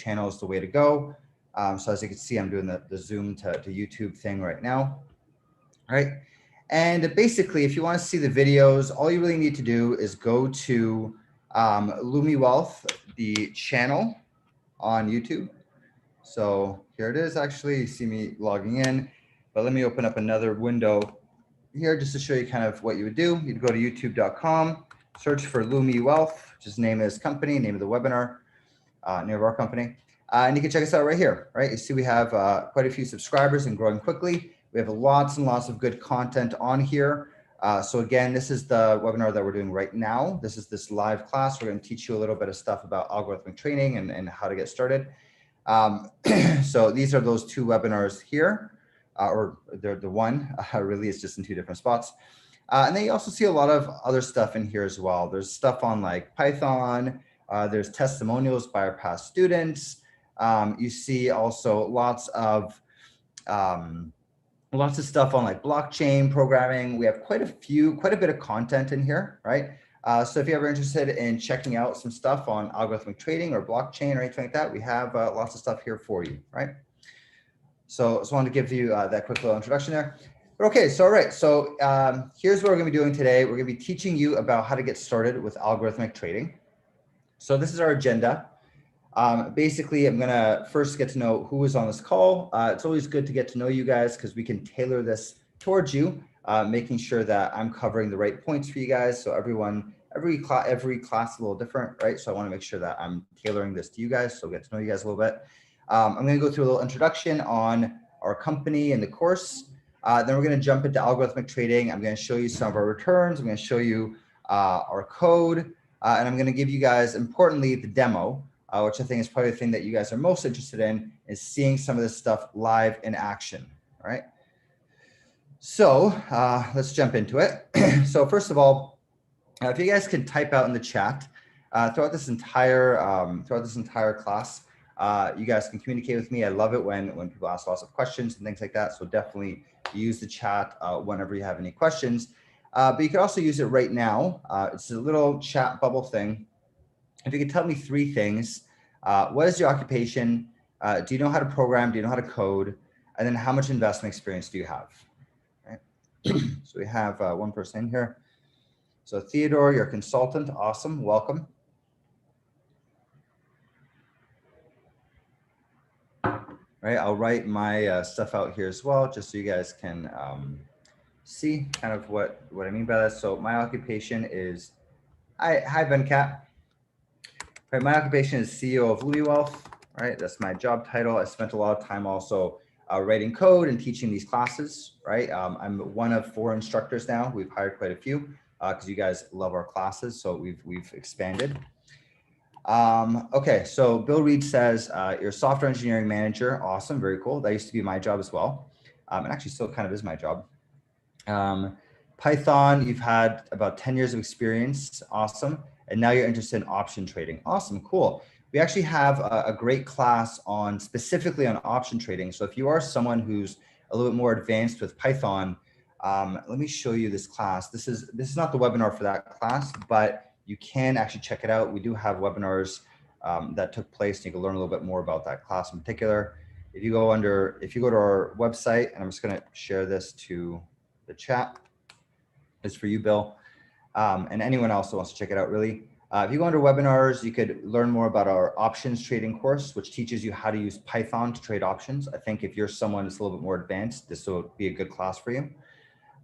channel is the way to go. So as you can see, I'm doing the Zoom to YouTube thing right now. All right. And basically, if you want to see the videos, all you really need to do is go to Lumiwealth, the channel on YouTube. So here it is. Actually, you see me logging in, but let me open up another window here just to show you kind of what you would do. You'd go to youtube.com, search for Lumiwealth, which is the name of this company, name of the webinar, name of our company. And you can check us out right here, right? You see we have quite a few subscribers and growing quickly. We have lots and lots of good content on here. So again, this is the webinar that we're doing right now. This is this live class. We're going to teach you a little bit of stuff about algorithmic trading and how to get started. So these are those two webinars here, or they're the one, really it's just in two different spots. And then you also see a lot of other stuff in here as well. There's stuff on like Python, there's testimonials by our past students. You see also lots of stuff on like blockchain programming. We have quite a bit of content in here, right? So if you're ever interested in checking out some stuff on algorithmic trading or blockchain or anything like that, we have lots of stuff here for you, right? So I just wanted to give you that quick little introduction there. But okay, so all right, so here's what we're gonna be doing today. We're gonna be teaching you about how to get started with algorithmic trading. So this is our agenda. Basically, I'm gonna first get to know who is on this call. It's always good to get to know you guys because we can tailor this towards you, making sure that I'm covering the right points for you guys. So every class is a little different, right? So I wanna make sure that I'm tailoring this to you guys, so get to know you guys a little bit. I'm gonna go through a little introduction on our company and the course. Then we're gonna jump into algorithmic trading. I'm gonna show you some of our returns. I'm gonna show you our code, and I'm gonna give you guys, importantly, the demo, which I think is probably the thing that you guys are most interested in, is seeing some of this stuff live in action, all right? So let's jump into it. So first of all, if you guys could type out in the chat throughout this entire class, you guys can communicate with me. I love it when people ask lots of questions and things like that. So definitely use the chat whenever you have any questions. But you can also use it right now. It's a little chat bubble thing. If you could tell me three things, what is your occupation? Do you know how to program? Do you know how to code? And then how much investment experience do you have? Right. So we have one person in here. So Theodore, you're a consultant. Awesome. Welcome. Right. I'll write my stuff out here as well, just so you guys can see kind of what I mean by that. So my occupation is, hi Venkat. Right, my occupation is CEO of Lumiwealth, right? That's my job title. I spent a lot of time also writing code and teaching these classes, right? I'm one of 4 instructors now. We've hired quite a few because you guys love our classes, so we've expanded. Okay, so Bill Reed says, you're a software engineering manager. Awesome, very cool. That used to be my job as well. And actually still kind of is my job. Python, you've had about 10 years of experience. Awesome. And now you're interested in option trading. Awesome, cool. We actually have a great class specifically on option trading. So if you are someone who's a little bit more advanced with Python, let me show you this class. This is not the webinar for that class, but you can actually check it out. We do have webinars that took place, and you can learn a little bit more about that class in particular. If you go to our website, and I'm just gonna share this to the chat. It's for you, Bill. And anyone else that wants to check it out, really. If you go under webinars, you could learn more about our options trading course, which teaches you how to use Python to trade options. I think if you're someone that's a little bit more advanced, this will be a good class for you.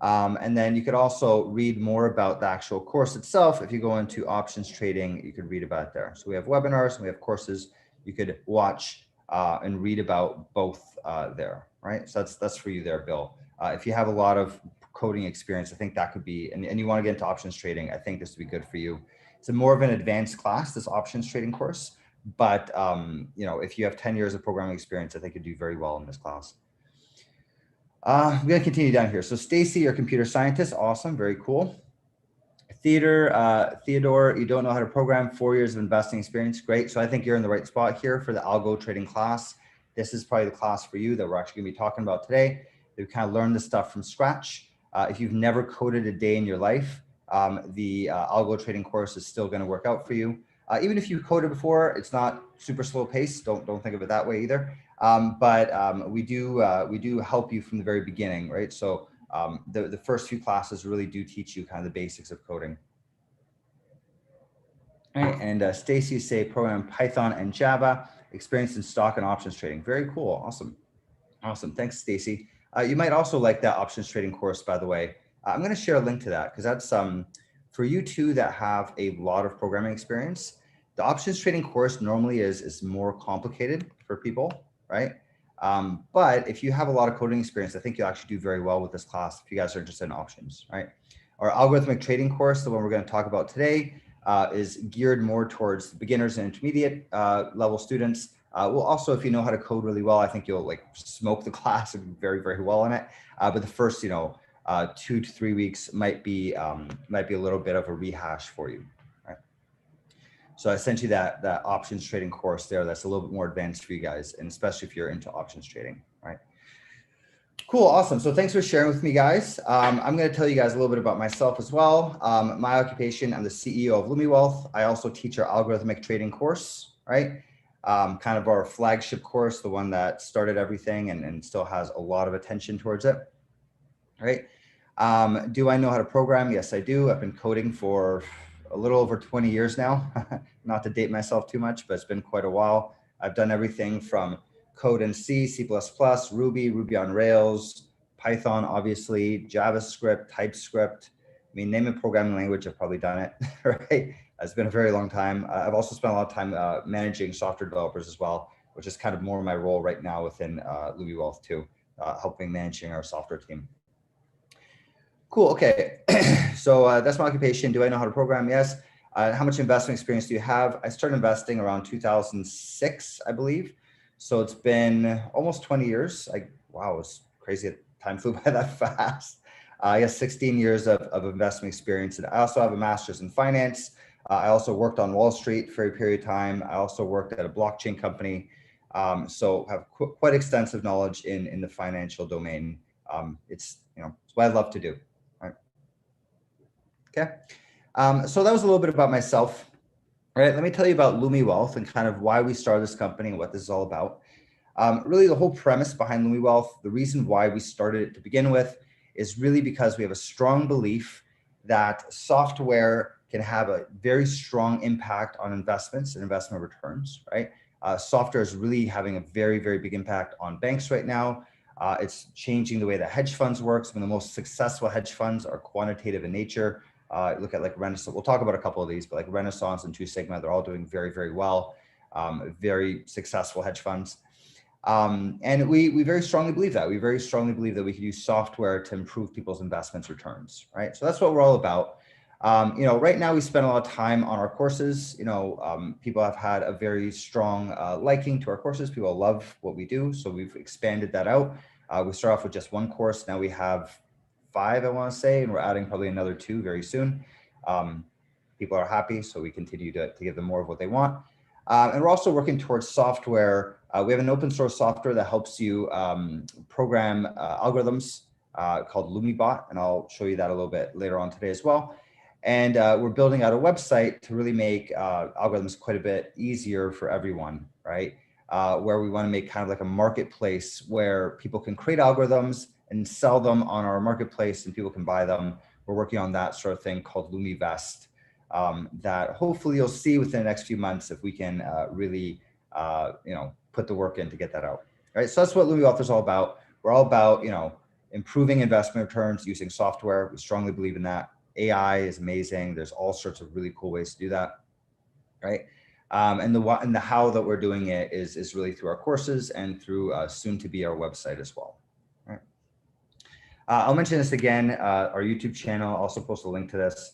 And then you could also read more about the actual course itself. If you go into options trading, you could read about it there. So we have webinars and we have courses you could watch and read about both there, right? So that's for you there, Bill. If you have a lot of coding experience, I think that could be, and you want to get into options trading, I think this would be good for you. It's a more of an advanced class, this options trading course, but you know, if you have 10 years of programming experience, I think you'd do very well in this class. We're gonna continue down here. So Stacy, you're a computer scientist, awesome, very cool. Theodore, you don't know how to program, 4 years of investing experience, great. So I think you're in the right spot here for the algo trading class. This is probably the class for you that we're actually gonna be talking about today. You kind of learn this stuff from scratch. If you've never coded a day in your life, the algo trading course is still going to work out for you. Even if you coded before, it's not super slow paced. Don't think of it that way either. We do help you from the very beginning, right? So the first few classes really do teach you kind of the basics of coding. Right, and Stacy say program Python and Java, experience in stock and options trading. Very cool, awesome. Awesome, thanks Stacy. You might also like that options trading course, by the way. I'm gonna share a link to that because that's for you two that have a lot of programming experience. The options trading course normally is more complicated for people, right? But if you have a lot of coding experience, I think you'll actually do very well with this class if you guys are interested in options, right? Our algorithmic trading course, the one we're gonna talk about today, is geared more towards beginners and intermediate level students. Well, also, if you know how to code really well, I think you'll like smoke the class and do very, very well in it. But the first, 2 to 3 weeks might be a little bit of a rehash for you. Right? So essentially that options trading course there, that's a little bit more advanced for you guys, and especially if you're into options trading, right? Cool, awesome. So thanks for sharing with me, guys. I'm going to tell you guys a little bit about myself as well. My occupation, I'm the CEO of Lumiwealth. I also teach our algorithmic trading course, right? Kind of our flagship course, the one that started everything and still has a lot of attention towards it, right? Do I know how to program? Yes, I do. I've been coding for a little over 20 years now, not to date myself too much, but it's been quite a while. I've done everything from code in C, C++, Ruby, Ruby on Rails, Python, obviously, JavaScript, TypeScript. I mean, name a programming language, I've probably done it, right? It's been a very long time. I've also spent a lot of time managing software developers as well, which is kind of more my role right now within Lumiwealth too, helping managing our software team. Cool, okay. So that's my occupation. Do I know how to program? Yes. How much investment experience do you have? I started investing around 2006, I believe. So it's been almost 20 years. Wow, it's crazy. Time flew by that fast. I guess 16 years of investment experience. And I also have a master's in finance. I also worked on Wall Street for a period of time. I also worked at a blockchain company. So have quite extensive knowledge in the financial domain. It's what I love to do. Right? Okay. So that was a little bit about myself. All right, let me tell you about Lumiwealth and kind of why we started this company and what this is all about. Really, the whole premise behind Lumiwealth, the reason why we started it to begin with, is really because we have a strong belief that software can have a very strong impact on investments and investment returns, right? Software is really having a very, very big impact on banks right now. It's changing the way that hedge funds work. Some of the most successful hedge funds are quantitative in nature. Look at like Renaissance. We'll talk about a couple of these, but like Renaissance and Two Sigma, they're all doing very, very well. Very successful hedge funds. And we very strongly believe that. We very strongly believe that we can use software to improve people's investments returns, right? So that's what we're all about. Right now we spend a lot of time on our courses. People have had a very strong liking to our courses. People love what we do. So we've expanded that out. We start off with just one course. Now we have 5, I want to say, and we're adding probably another 2 very soon. People are happy, so we continue to give them more of what they want. And we're also working towards software. We have an open source software that helps you program algorithms called Lumibot, and I'll show you that a little bit later on today as well. And we're building out a website to really make algorithms quite a bit easier for everyone, right? Where we want to make kind of like a marketplace where people can create algorithms and sell them on our marketplace and people can buy them. We're working on that sort of thing called Lumiwealth that hopefully you'll see within the next few months if we can really, put the work in to get that out, right? So that's what Lumiwealth is all about. We're all about, improving investment returns using software. We strongly believe in that. AI is amazing. There's all sorts of really cool ways to do that, right? And the how that we're doing it is really through our courses and through soon to be our website as well. Right. I'll mention this again. Our YouTube channel, I'll also post a link to this.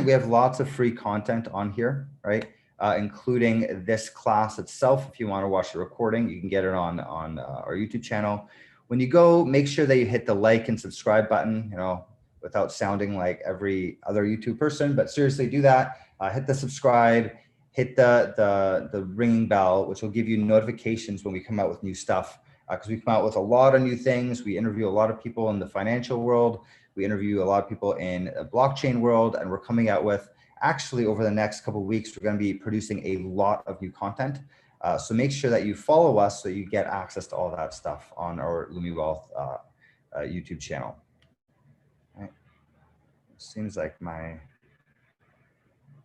We have lots of free content on here, right? Including this class itself. If you want to watch the recording, you can get it on our YouTube channel. When you go, make sure that you hit the like and subscribe button, without sounding like every other YouTube person, but seriously do that. Hit the subscribe, hit the ringing bell, which will give you notifications when we come out with new stuff. Because we come out with a lot of new things. We interview a lot of people in the financial world. We interview a lot of people in the blockchain world, and we're coming out with actually over the next couple of weeks, we're going to be producing a lot of new content. So make sure that you follow us so you get access to all that stuff on our Lumiwealth YouTube channel. Right. Seems like my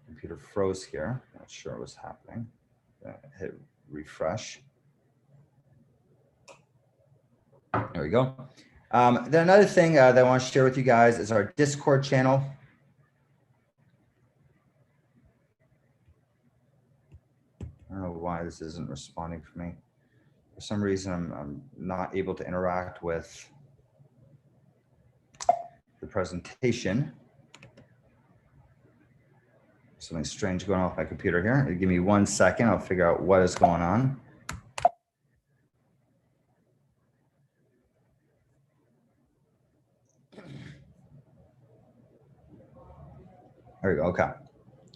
computer froze here. Not sure what's happening. Hit refresh. There we go. Then another thing that I want to share with you guys is our Discord channel. I don't know why this isn't responding for me. For some reason, I'm not able to interact with the presentation. Something strange going on with my computer here. Give me 1 second. I'll figure out what is going on. There we go. Okay,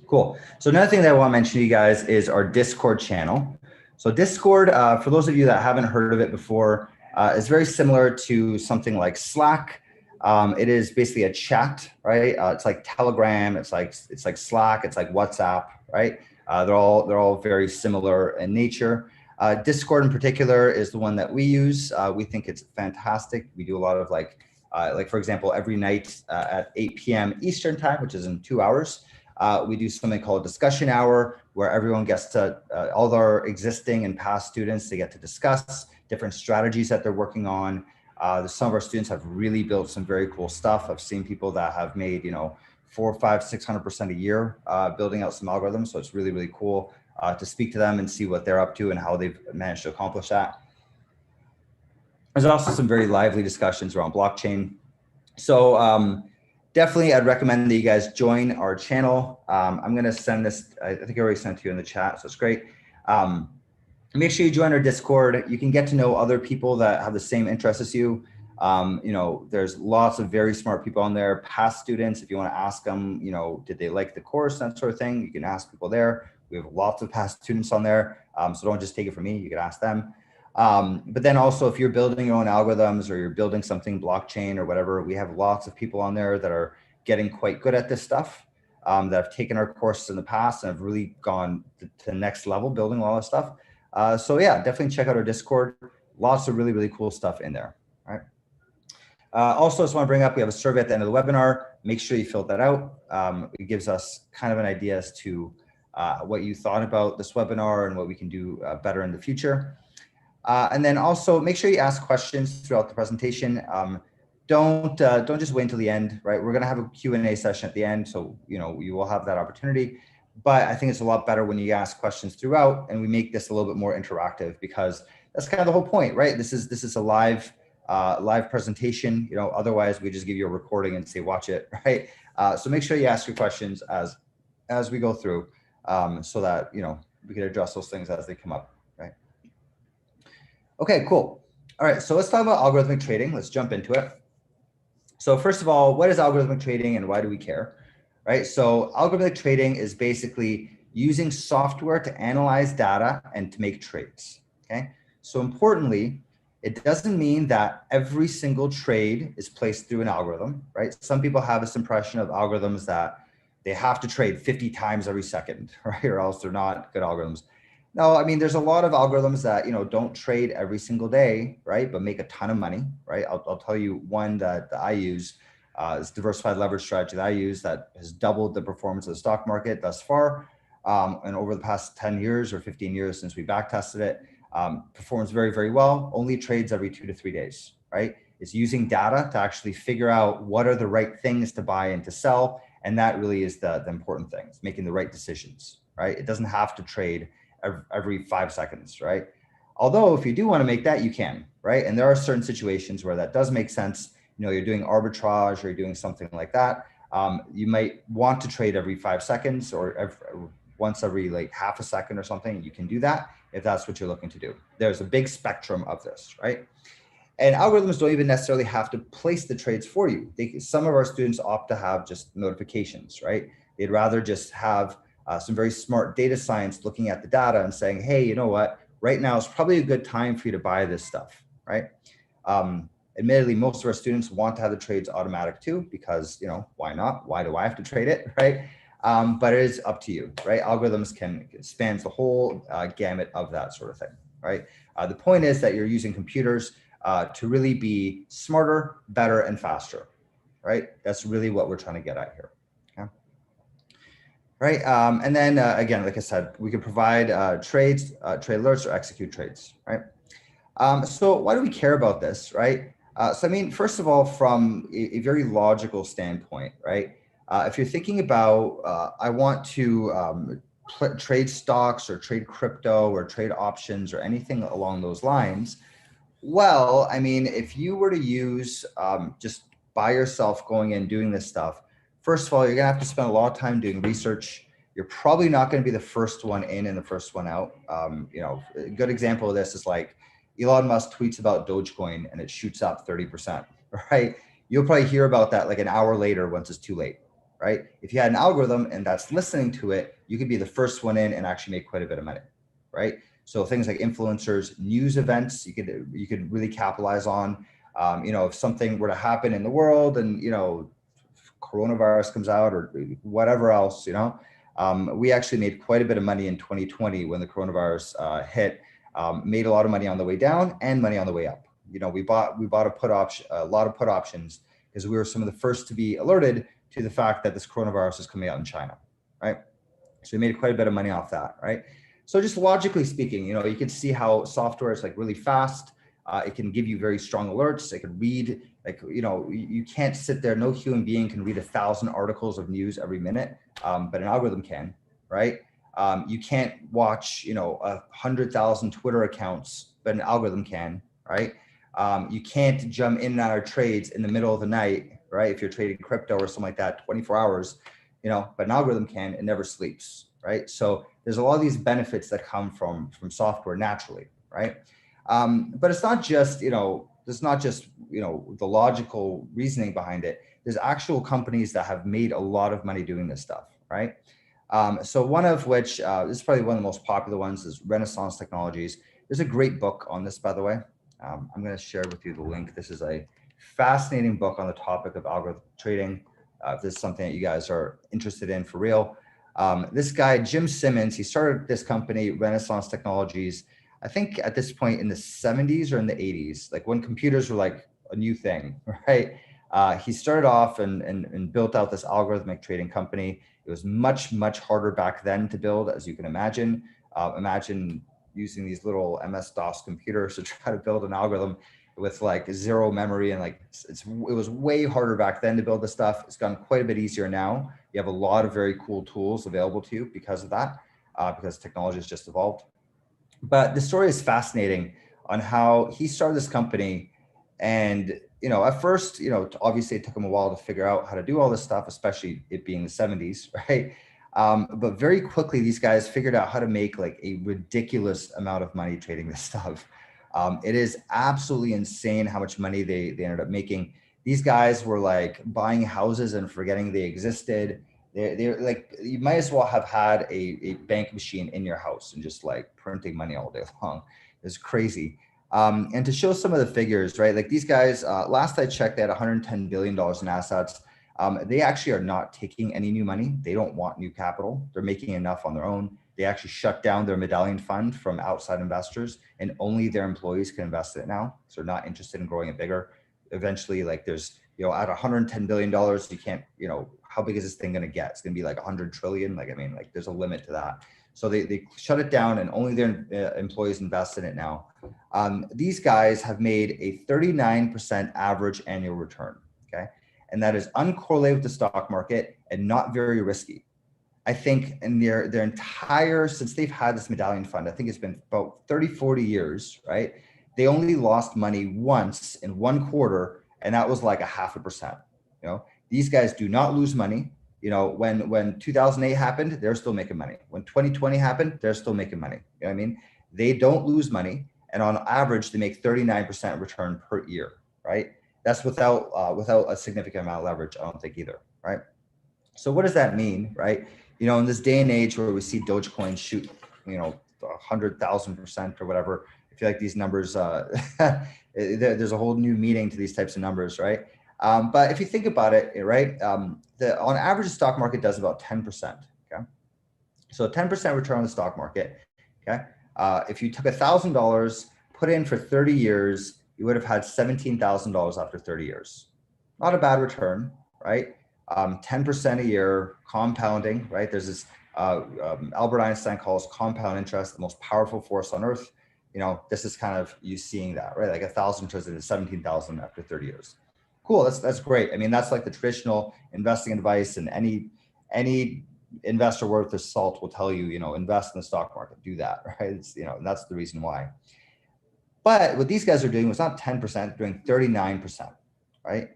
cool. So another thing that I want to mention to you guys is our Discord channel. So Discord, for those of you that haven't heard of it before, is very similar to something like Slack. It is basically a chat, right? It's like Telegram, it's like Slack, it's like WhatsApp, right? They're all very similar in nature. Discord in particular is the one that we use. We think it's fantastic. We do a lot of like for example, every night at 8 p.m. Eastern time, which is in 2 hours, we do something called discussion hour, where everyone gets to, all our existing and past students, they get to discuss different strategies that they're working on. Some of our students have really built some very cool stuff. I've seen people that have made, 400, 500, 600% a year building out some algorithms. So it's really, really cool to speak to them and see what they're up to and how they've managed to accomplish that. There's also some very lively discussions around blockchain. So definitely I'd recommend that you guys join our channel. I'm going to send this, I think I already sent to you in the chat, so it's great. Make sure you join our Discord. You can get to know other people that have the same interests as you. There's lots of very smart people on there, past students. If you want to ask them, did they like the course, that sort of thing, you can ask people there. We have lots of past students on there. So don't just take it from me, you can ask them. But then also if you're building your own algorithms or you're building something blockchain or whatever, we have lots of people on there that are getting quite good at this stuff, that have taken our courses in the past and have really gone to the next level building all this stuff. So yeah, definitely check out our Discord. Lots of really, really cool stuff in there. All right. Also, I just want to bring up, we have a survey at the end of the webinar. Make sure you fill that out. It gives us kind of an idea as to what you thought about this webinar and what we can do better in the future. And then also make sure you ask questions throughout the presentation. Don't just wait until the end, right? We're going to have a Q&A session at the end, so you will have that opportunity. But I think it's a lot better when you ask questions throughout, and we make this a little bit more interactive, because that's kind of the whole point, right? This is a live presentation. Otherwise we just give you a recording and say watch it, right? So make sure you ask your questions as we go through, so that we can address those things as they come up. Okay, cool. All right, so let's talk about algorithmic trading. Let's jump into it. So first of all, what is algorithmic trading and why do we care, right? So algorithmic trading is basically using software to analyze data and to make trades, okay? So importantly, it doesn't mean that every single trade is placed through an algorithm, right? Some people have this impression of algorithms that they have to trade 50 times every second, right? Or else they're not good algorithms. No, I mean, there's a lot of algorithms that, don't trade every single day, right? But make a ton of money, right? I'll tell you one that I use, is diversified leverage strategy that I use that has doubled the performance of the stock market thus far. And over the past 10 years or 15 years since we back tested it, performs very, very well, only trades every 2 to 3 days, right? It's using data to actually figure out what are the right things to buy and to sell. And that really is the important thing. It's making the right decisions, right? It doesn't have to trade every 5 seconds, right? Although if you do want to make that, you can, right? And there are certain situations where that does make sense. You're doing arbitrage or you're doing something like that. You might want to trade every 5 seconds or once every like half a second or something. You can do that if that's what you're looking to do. There's a big spectrum of this, right? And algorithms don't even necessarily have to place the trades for you. Some of our students opt to have just notifications, right? They'd rather just have some very smart data science looking at the data and saying, hey, you know what, right now is probably a good time for you to buy this stuff, right? Admittedly, most of our students want to have the trades automatic too, because, why not? Why do I have to trade it, right? but it is up to you, right? Algorithms spans the whole gamut of that sort of thing, right? The point is that you're using computers to really be smarter, better, and faster, right? That's really what we're trying to get at here. Okay. Right. And then again, like I said, we can provide trade alerts or execute trades, right? So why do we care about this, right? So I mean, first of all, from a very logical standpoint, right? If you're thinking about, I want to trade stocks or trade crypto or trade options or anything along those lines, well, I mean, if you were to use just by yourself going in doing this stuff, first of all, you're gonna have to spend a lot of time doing research. You're probably not going to be the first one in and the first one out. You know, a good example of this is like Elon Musk tweets about Dogecoin and it shoots up 30%, right? You'll probably hear about that like an hour later once it's too late, right? If you had an algorithm and that's listening to it, you could be the first one in and actually make quite a bit of money, right? So things like influencers, news events, you could really capitalize on. You know, if something were to happen in the world and, you know, coronavirus comes out or whatever else, you know, we actually made quite a bit of money in 2020 when the coronavirus hit. Made a lot of money on the way down and money on the way up. You know, we bought a put option, a lot of put options because we were some of the first to be alerted to the fact that this coronavirus is coming out in China, right? So we made quite a bit of money off that, right? So just logically speaking, you know, you can see how software is like really fast. It can give you very strong alerts. It can read, like, you know, you can't sit there. No human being can read 1,000 articles of news every minute, but an algorithm can, right? You can't watch, you know, 100,000 Twitter accounts, but an algorithm can, right? You can't jump in and out of trades in the middle of the night, right? If you're trading crypto or something like that, 24 hours, you know, but an algorithm can, it never sleeps, right? So there's a lot of these benefits that come from software naturally, right? But it's not just, you know, there's not just, you know, the logical reasoning behind it. There's actual companies that have made a lot of money doing this stuff, right? So one of which, this is probably one of the most popular ones, is Renaissance Technologies. There's a great book on this, by the way. I'm going to share with you the link. This is a fascinating book on the topic of algorithmic trading. If this is something that you guys are interested in for real. This guy, Jim Simmons, he started this company, Renaissance Technologies, I think at this point in the 70s or in the 80s, like when computers were like a new thing, right? He started off and built out this algorithmic trading company. It was much, much harder back then to build, as you can imagine. Imagine using these little MS-DOS computers to try to build an algorithm with like zero memory, and like it was way harder back then to build this stuff. It's gotten quite a bit easier now. You have a lot of very cool tools available to you because of that, because technology has just evolved. But the story is fascinating on how he started this company. And, you know, at first, you know, obviously it took him a while to figure out how to do all this stuff, especially it being the 70s, right? But very quickly, these guys figured out how to make like a ridiculous amount of money trading this stuff. It is absolutely insane how much money they ended up making. These guys were like buying houses and forgetting they existed. They're like, you might as well have had a bank machine in your house and just like printing money all day long. It's crazy. And to show some of the figures, right? Like these guys, last I checked, they had $110 billion in assets. They actually are not taking any new money. They don't want new capital. They're making enough on their own. They actually shut down their medallion fund from outside investors, and only their employees can invest in it now. So they're not interested in growing it bigger. Eventually, like there's, you know, at $110 billion, you can't, you know, how big is this thing going to get? It's going to be like 100 trillion. Like, I mean, like there's a limit to that. So they shut it down and only their employees invest in it now. These guys have made a 39% average annual return. Okay. And that is uncorrelated with the stock market and not very risky. I think in their entire, since they've had this medallion fund, I think it's been about 30, 40 years, right? They only lost money once in one quarter, and that was like 0.5%. You know, these guys do not lose money. You know, when 2008 happened, they're still making money. When 2020 happened, they're still making money. You know what I mean? They don't lose money, and on average, they make 39% return per year, right? That's without a significant amount of leverage, I don't think either, right? So what does that mean, right? You know, in this day and age where we see Dogecoin shoot, you know, 100,000% or whatever, I feel like these numbers, there's a whole new meaning to these types of numbers, right? But if you think about it, right, on average, the stock market does about 10%. Okay, so 10% return on the stock market. Okay, if you took $1,000, put in for 30 years, you would have had $17,000 after 30 years. Not a bad return, right? 10% a year, compounding, right? There's this Albert Einstein calls compound interest the most powerful force on earth. You know, this is kind of you seeing that, right? Like 1,000 turns into 17,000 after 30 years. Cool, that's great. I mean, that's like the traditional investing advice, and any investor worth their salt will tell you, you know, invest in the stock market, do that, right? It's, you know, and that's the reason why. But what these guys are doing was not 10%, doing 39%, right?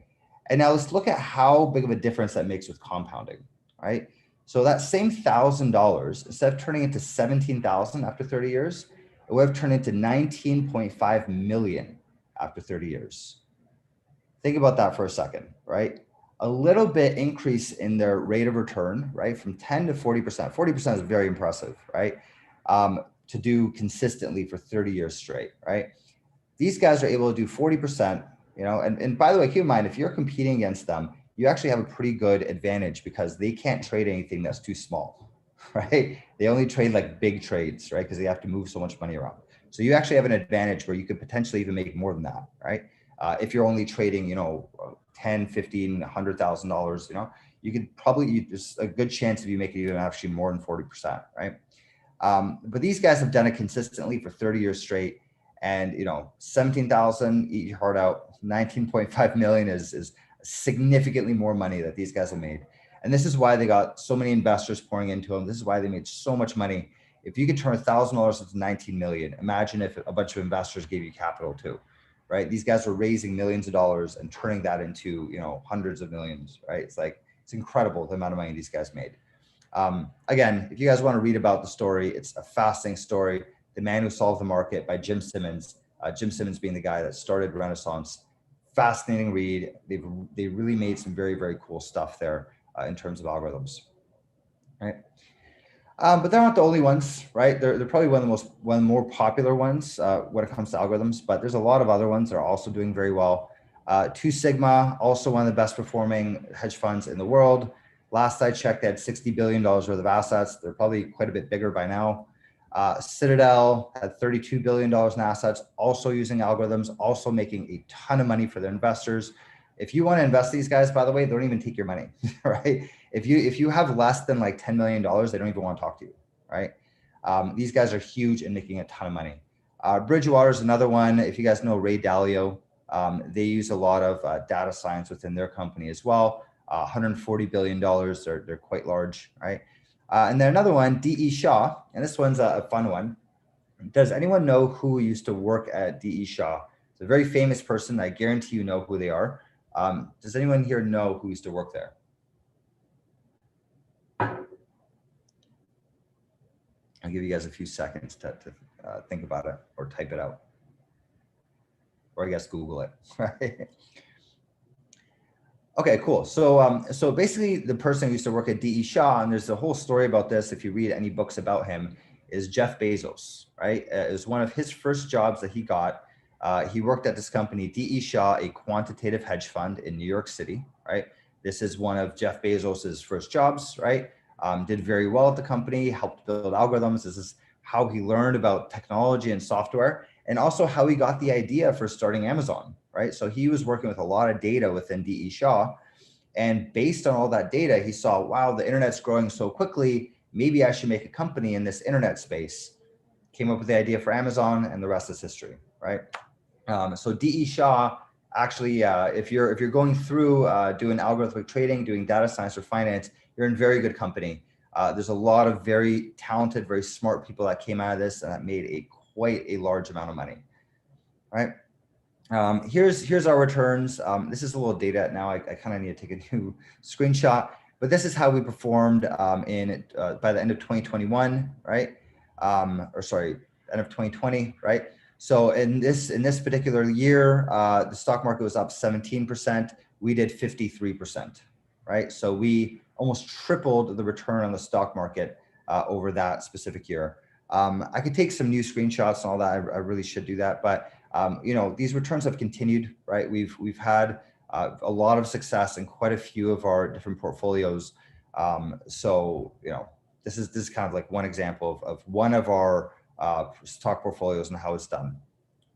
And now let's look at how big of a difference that makes with compounding, right? So that same $1,000, instead of turning into 17,000 after 30 years, it would have turned into 19.5 million after 30 years. Think about that for a second, right? A little bit increase in their rate of return, right? From 10 to 40%. 40% is very impressive, right? To do consistently for 30 years straight, right? These guys are able to do 40%, you know, and by the way, keep in mind, if you're competing against them, you actually have a pretty good advantage because they can't trade anything that's too small, right? They only trade like big trades, right? Because they have to move so much money around. So you actually have an advantage where you could potentially even make more than that, right? If you're only trading, you know, 10, 15, $100,000, you know, you could probably, there's a good chance of you making even actually more than 40%, right? But these guys have done it consistently for 30 years straight. And, you know, 17,000, eat your heart out, 19.5 million is significantly more money that these guys have made. And this is why they got so many investors pouring into them. This is why they made so much money. If you could turn $1,000 into 19 million, imagine if a bunch of investors gave you capital too, right? These guys were raising millions of dollars and turning that into, you know, hundreds of millions, right? It's like, it's incredible the amount of money these guys made. Again, if you guys want to read about the story, it's a fascinating story. The Man Who Solved the Market by Jim Simmons. Jim Simmons being the guy that started Renaissance. Fascinating read. They really made some very, very cool stuff there in terms of algorithms, right? But they're not the only ones, right? They're probably one of the more popular ones when it comes to algorithms, but there's a lot of other ones that are also doing very well. Two Sigma, also one of the best performing hedge funds in the world. Last I checked, they had $60 billion worth of assets. They're probably quite a bit bigger by now. Citadel had $32 billion in assets, also using algorithms, also making a ton of money for their investors. If you want to invest these guys, by the way, they don't even take your money, right? If you have less than like $10 million, they don't even want to talk to you, right? These guys are huge and making a ton of money. Bridgewater is another one. If you guys know Ray Dalio, they use a lot of data science within their company as well. $140 billion, they're quite large, right? And then another one, D.E. Shaw, and this one's a fun one. Does anyone know who used to work at D.E. Shaw? It's a very famous person. I guarantee you know who they are. Does anyone here know who used to work there? I'll give you guys a few seconds to think about it or type it out. Or I guess Google it, right? Okay, cool. So basically the person who used to work at D.E. Shaw, and there's a whole story about this if you read any books about him, is Jeff Bezos, right? It was one of his first jobs that he got. He worked at this company, D.E. Shaw, a quantitative hedge fund in New York City, right? This is one of Jeff Bezos's first jobs, right? Did very well at the company, helped build algorithms. This is how he learned about technology and software, and also how he got the idea for starting Amazon, right? So he was working with a lot of data within D.E. Shaw. And based on all that data, he saw, wow, the internet's growing so quickly. Maybe I should make a company in this internet space. Came up with the idea for Amazon, and the rest is history, right? So D.E. Shaw, actually, if you're going through doing algorithmic trading, doing data science or finance, you're in very good company. There's a lot of very talented, very smart people that came out of this and that made quite a large amount of money, right? Here's our returns. This is a little data now. I kind of need to take a new screenshot, but this is how we performed by the end of 2021, right? Or sorry, end of 2020, right? So in this particular year, the stock market was up 17%. We did 53%, right? So we almost tripled the return on the stock market over that specific year. I could take some new screenshots and all that. I really should do that, but you know, these returns have continued, right? We've had a lot of success in quite a few of our different portfolios. So, you know, this is kind of like one example of one of our stock portfolios and how it's done.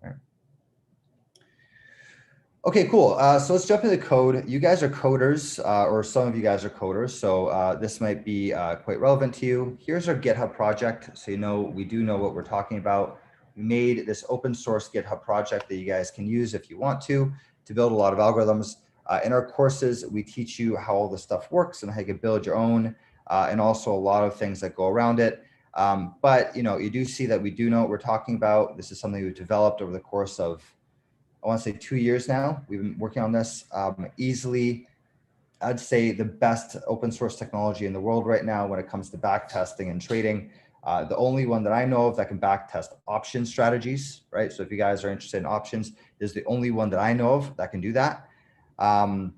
Right. Okay, cool. So let's jump into the code. You guys are coders, or some of you guys are coders, so this might be quite relevant to you. Here's our GitHub project, so you know we do know what we're talking about. We made this open source GitHub project that you guys can use if you want to build a lot of algorithms. In our courses, we teach you how all this stuff works and how you can build your own, and also a lot of things that go around it. But you know, you do see that we do know what we're talking about. This is something we've developed over the course of, I want to say 2 years now. We've been working on this. Easily, I'd say the best open source technology in the world right now when it comes to back testing and trading. The only one that I know of that can back test option strategies, right? So if you guys are interested in options, this is the only one that I know of that can do that. And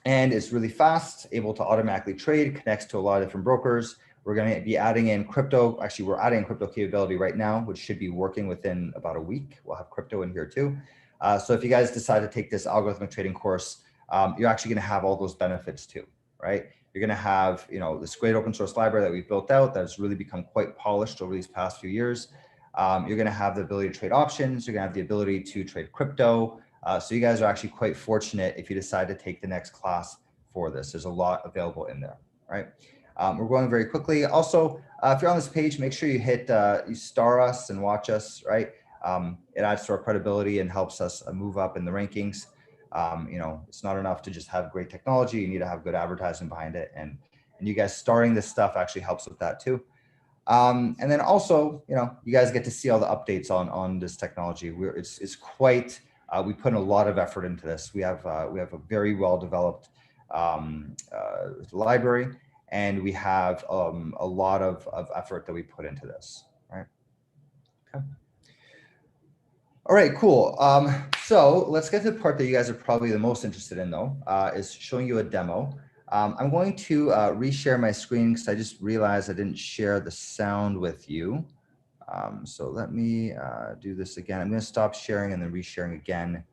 it's really fast, able to automatically trade, connects to a lot of different brokers. We're going to be adding in crypto. Actually, we're adding crypto capability right now, which should be working within about a week. We'll have crypto in here too. So if you guys decide to take this algorithmic trading course, you're actually going to have all those benefits too, right? You're going to have, you know, this great open source library that we've built out that has really become quite polished over these past few years. You're going to have the ability to trade options. You're going to have the ability to trade crypto. So you guys are actually quite fortunate if you decide to take the next class for this. There's a lot available in there, right? We're going very quickly. Also, if you're on this page, make sure you hit, you star us and watch us, right? It adds to our credibility and helps us move up in the rankings. You know, it's not enough to just have great technology. You need to have good advertising behind it. And you guys starring this stuff actually helps with that too. And then also, you know, you guys get to see all the updates on this technology. It's quite, we put in a lot of effort into this. We have a very well developed library, and we have a lot of effort that we put into this, right? Okay. All right, cool. So let's get to the part that you guys are probably the most interested in though, is showing you a demo. I'm going to reshare my screen because I just realized I didn't share the sound with you. So let me do this again. I'm going to stop sharing and then resharing again.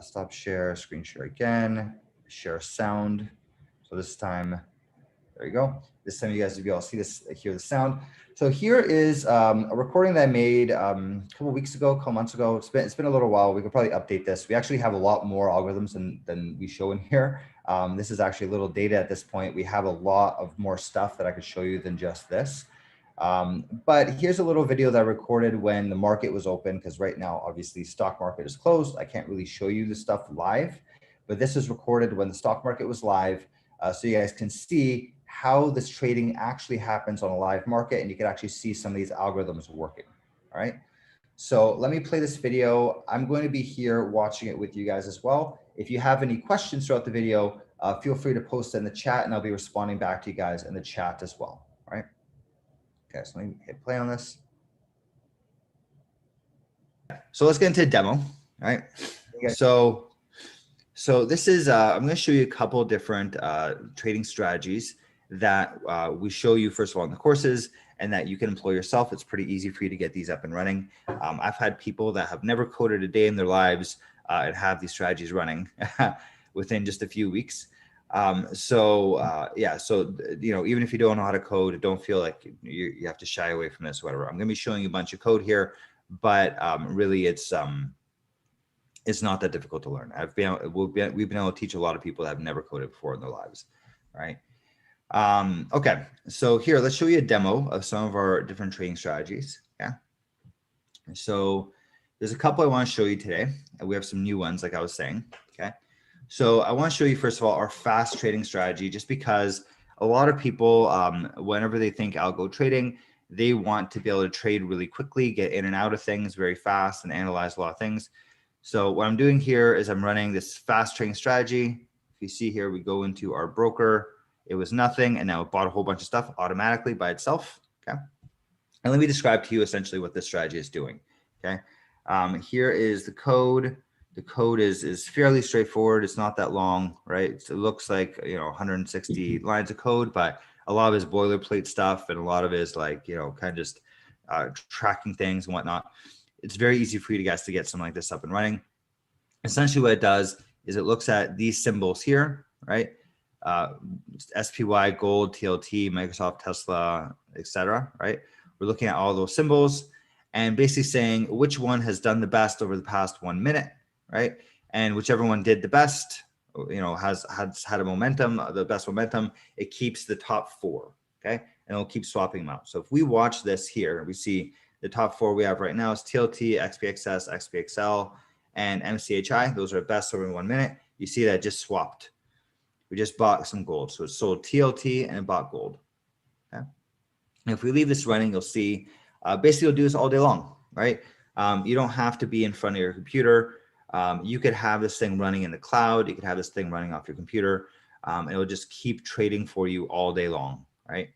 Stop share, screen share again, share sound. So this time, there you go. This time you guys will be able to see this, hear the sound. So here is a recording that I made a couple weeks ago, a couple months ago. It's been a little while. We could probably update this. We actually have a lot more algorithms than we show in here. This is actually a little data at this point. We have a lot of more stuff that I could show you than just this. But here's a little video that I recorded when the market was open, because right now, obviously, stock market is closed. I can't really show you the stuff live, but this is recorded when the stock market was live. So you guys can see how this trading actually happens on a live market, and you can actually see some of these algorithms working. All right. So let me play this video. I'm going to be here watching it with you guys as well. If you have any questions throughout the video, feel free to post it in the chat, and I'll be responding back to you guys in the chat as well. All right. Okay, so let me hit play on this. So let's get into a demo. All right. So this is, I'm going to show you a couple of different trading strategies that we show you, first of all, in the courses, and that you can employ yourself. It's pretty easy for you to get these up and running. I've had people that have never coded a day in their lives and have these strategies running within just a few weeks. Yeah, so, you know, even if you don't know how to code, don't feel like you have to shy away from this or whatever. I'm going to be showing you a bunch of code here, but really it's not that difficult to learn. We've been able to teach a lot of people that have never coded before in their lives, right? Okay, so here, let's show you a demo of some of our different trading strategies. Yeah. So there's a couple I want to show you today. We have some new ones, like I was saying. Okay. So I want to show you, first of all, our fast trading strategy, just because a lot of people, whenever they think algo trading, they want to be able to trade really quickly, get in and out of things very fast, and analyze a lot of things. So what I'm doing here is I'm running this fast trading strategy. If you see here, we go into our broker. It was nothing, and now it bought a whole bunch of stuff automatically by itself. Okay. And let me describe to you essentially what this strategy is doing. Okay. Here is the code. The code is fairly straightforward. It's not that long, right? So it looks like, you know, 160 lines of code, but a lot of it is boilerplate stuff, and a lot of it is like, you know, kind of just tracking things and whatnot. It's very easy for you guys to get something like this up and running. Essentially what it does is it looks at these symbols here, right? SPY, gold, TLT, Microsoft, Tesla, etc. Right? We're looking at all those symbols and basically saying which one has done the best over the past 1 minute, right? And whichever one did the best, you know, has had a momentum, the best momentum, it keeps the top 4, okay? And it'll keep swapping them out. So if we watch this here, we see the top 4 we have right now is TLT, XPXS, XPXL, and MCHI. Those are best over 1 minute. You see that just swapped. We just bought some gold. So it sold TLT and it bought gold. Okay. And if we leave this running, you'll see basically you'll do this all day long, right? You don't have to be in front of your computer. You could have this thing running in the cloud. You could have this thing running off your computer. And it'll just keep trading for you all day long, right?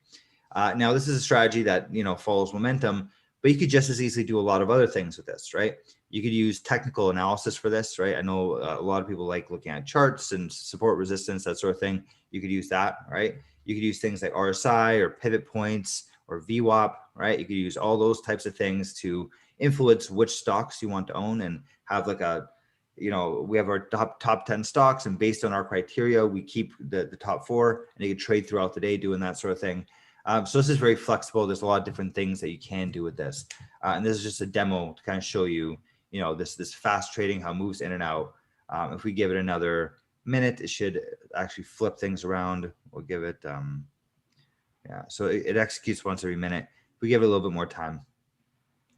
Now, this is a strategy that, you know, follows momentum, but you could just as easily do a lot of other things with this, right? You could use technical analysis for this, right? I know a lot of people like looking at charts and support resistance, that sort of thing. You could use that, right? You could use things like RSI or pivot points or VWAP, right? You could use all those types of things to influence which stocks you want to own and have like a, you know, we have our top 10 stocks, and based on our criteria, we keep the top 4, and you can trade throughout the day doing that sort of thing. So this is very flexible. There's a lot of different things that you can do with this. And this is just a demo to kind of show you, you know, this fast trading, how it moves in and out. If we give it another minute, it should actually flip things around. We'll give it, yeah, so it executes once every minute. If we give it a little bit more time,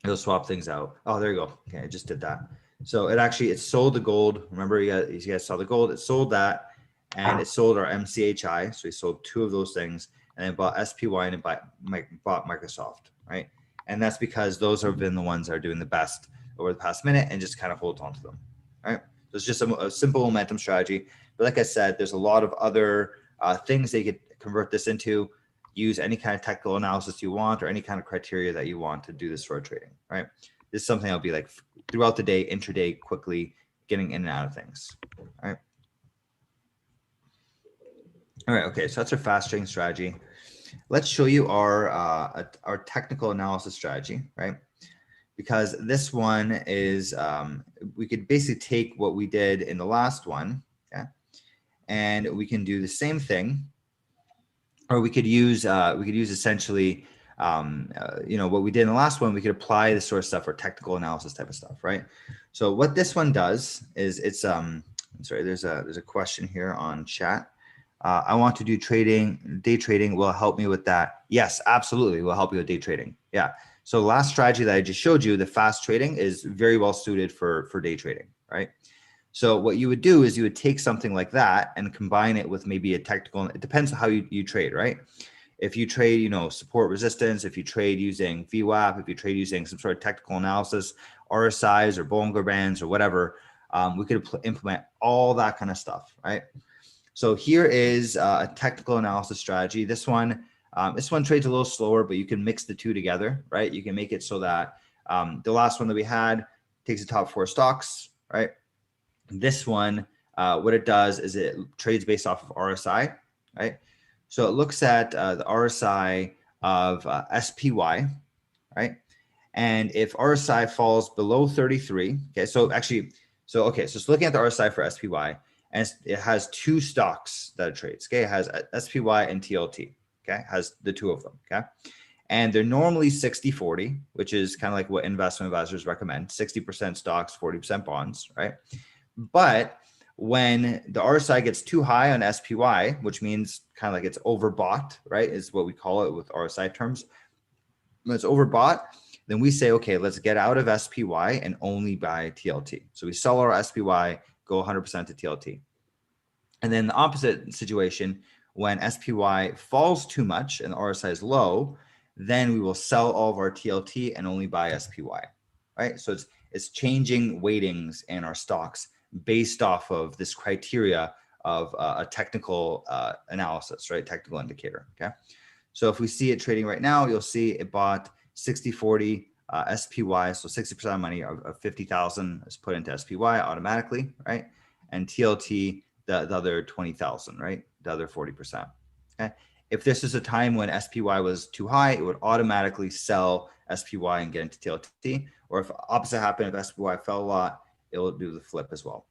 it'll swap things out. Oh, there you go. Okay, I just did that. So it sold the gold. Remember, you guys saw the gold. It sold that, and it sold our MCHI. So we sold 2 of those things, and then bought SPY and it bought Microsoft, right? And that's because those have been the ones that are doing the best over the past minute, and just kind of hold on to them, right? So it's just a simple momentum strategy. But like I said, there's a lot of other things that you could convert this into. Use any kind of technical analysis you want or any kind of criteria that you want to do this sort of trading, right? This is something I'll be like throughout the day, intraday, quickly getting in and out of things, all right? All right, okay, so that's our fast trading strategy. Let's show you our technical analysis strategy, right? Because this one is, we could basically take what we did in the last one, okay? And we can do the same thing, or we could use essentially, you know, what we did in the last one. We could apply this sort of stuff for technical analysis type of stuff, right? So what this one does is it's, I'm sorry, there's a question here on chat. I want to do trading, day trading will help me with that. Yes, absolutely, will help you with day trading. Yeah. So the last strategy that I just showed you, the fast trading, is very well suited for day trading, right? So what you would do is you would take something like that and combine it with maybe a technical, it depends on how you trade, right? If you trade, you know, support resistance, if you trade using VWAP, if you trade using some sort of technical analysis, RSIs or Bollinger Bands or whatever, we could implement all that kind of stuff, right? So here is a technical analysis strategy. This one trades a little slower, but you can mix the two together, right? You can make it so that the last one that we had takes the top 4 stocks, right? This one, what it does is it trades based off of RSI, right? So it looks at the RSI of SPY, right? And if RSI falls below 33, okay, so it's looking at the RSI for SPY, and it has 2 stocks that it trades, okay? It has SPY and TLT, okay? It has the 2 of them, okay? And they're normally 60-40, which is kind of like what investment advisors recommend, 60% stocks, 40% bonds, right? But when the RSI gets too high on SPY, which means kind of like it's overbought, right, is what we call it with RSI terms. When it's overbought, then we say, okay, let's get out of SPY and only buy TLT. So we sell our SPY, go 100% to TLT. And then the opposite situation, when SPY falls too much and the RSI is low, then we will sell all of our TLT and only buy SPY, right? So it's changing weightings in our stocks based off of this criteria of a technical analysis, right? Technical indicator, okay? So if we see it trading right now, you'll see it bought 60-40 SPY, so 60% of money of 50,000 is put into SPY automatically, right? And TLT, the other 20,000, right? The other 40%, okay? If this is a time when SPY was too high, it would automatically sell SPY and get into TLT. Or if opposite happened, if SPY fell a lot, it will do the flip as well.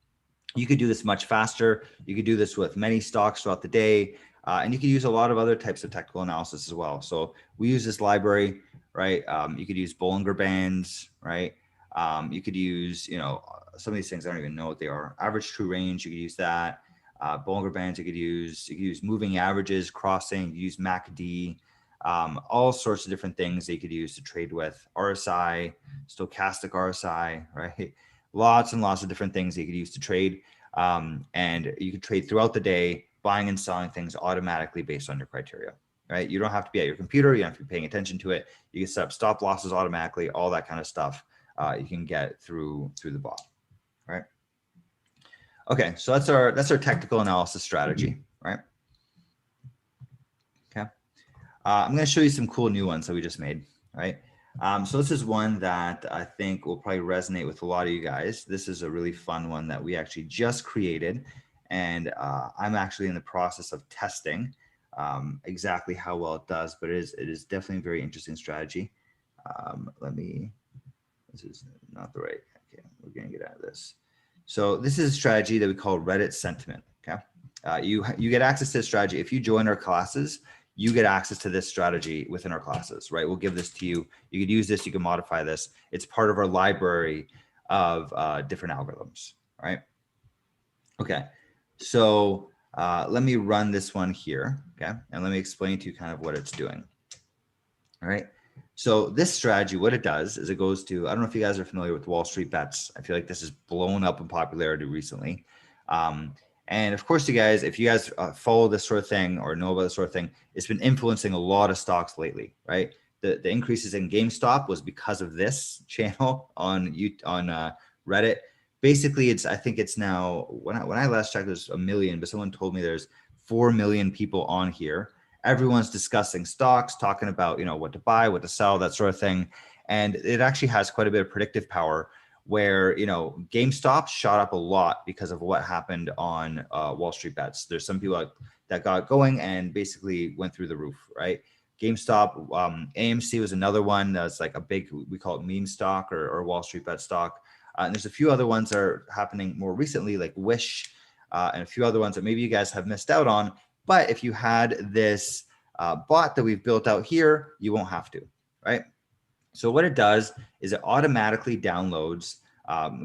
You could do this much faster. You could do this with many stocks throughout the day. And you could use a lot of other types of technical analysis as well. So we use this library, right? You could use Bollinger Bands, right? You could use, some of these things, I don't even know what they are. Average true range, you could use that. Bollinger Bands, you could use moving averages, crossing, you could use MACD, all sorts of different things that you could use to trade with. RSI, stochastic RSI, right? Lots and lots of different things that you could use to trade. And you could trade throughout the day, buying and selling things automatically based on your criteria, right? You don't have to be at your computer. You don't have to be paying attention to it. You can set up stop losses automatically, all that kind of stuff you can get through the bot, right? Okay, so that's our technical analysis strategy, right? Okay, I'm going to show you some cool new ones that we just made, right? So this is one that I think will probably resonate with a lot of you guys. This is a really fun one that we actually just created, and I'm actually in the process of testing exactly how well it does, but it is definitely a very interesting strategy. This is not the right, okay, we're gonna get out of this. So this is a strategy that we call Reddit sentiment, okay? You get access to this strategy. If you join our classes, you get access to this strategy within our classes, right? We'll give this to you. You could use this, you can modify this. It's part of our library of different algorithms, right? Okay, so let me run this one here, okay? And let me explain to you kind of what it's doing, all right? So this strategy, what it does is it goes to, I don't know if you guys are familiar with Wall Street Bets. I feel like this has blown up in popularity recently. And of course, you guys, if you guys follow this sort of thing or know about this sort of thing, it's been influencing a lot of stocks lately, right? The increases in GameStop was because of this channel on Reddit. Basically, I think it's now, when I last checked, there's 1 million, but someone told me there's 4 million people on here. Everyone's discussing stocks, talking about, what to buy, what to sell, that sort of thing. And it actually has quite a bit of predictive power where, GameStop shot up a lot because of what happened on Wall Street Bets. There's some people that got going and basically went through the roof, right? GameStop, AMC was another one that's like a big, we call it meme stock or Wall Street Bet stock. And there's a few other ones that are happening more recently, like Wish, and a few other ones that maybe you guys have missed out on. But if you had this bot that we've built out here, you won't have to, right? So what it does is it automatically downloads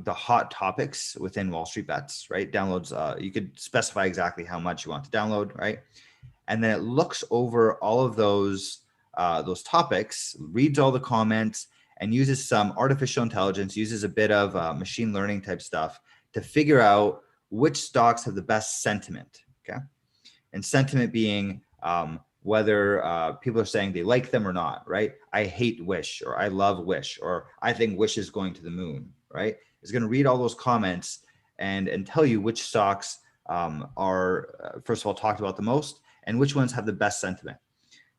the hot topics within Wall Street Bets, right? Downloads, you could specify exactly how much you want to download, right? And then it looks over all of those topics, reads all the comments, and uses some artificial intelligence, uses a bit of machine learning type stuff to figure out which stocks have the best sentiment, okay? And sentiment being whether people are saying they like them or not, right? I hate Wish, or I love Wish, or I think Wish is going to the moon, right? It's going to read all those comments and tell you which stocks are, first of all, talked about the most and which ones have the best sentiment.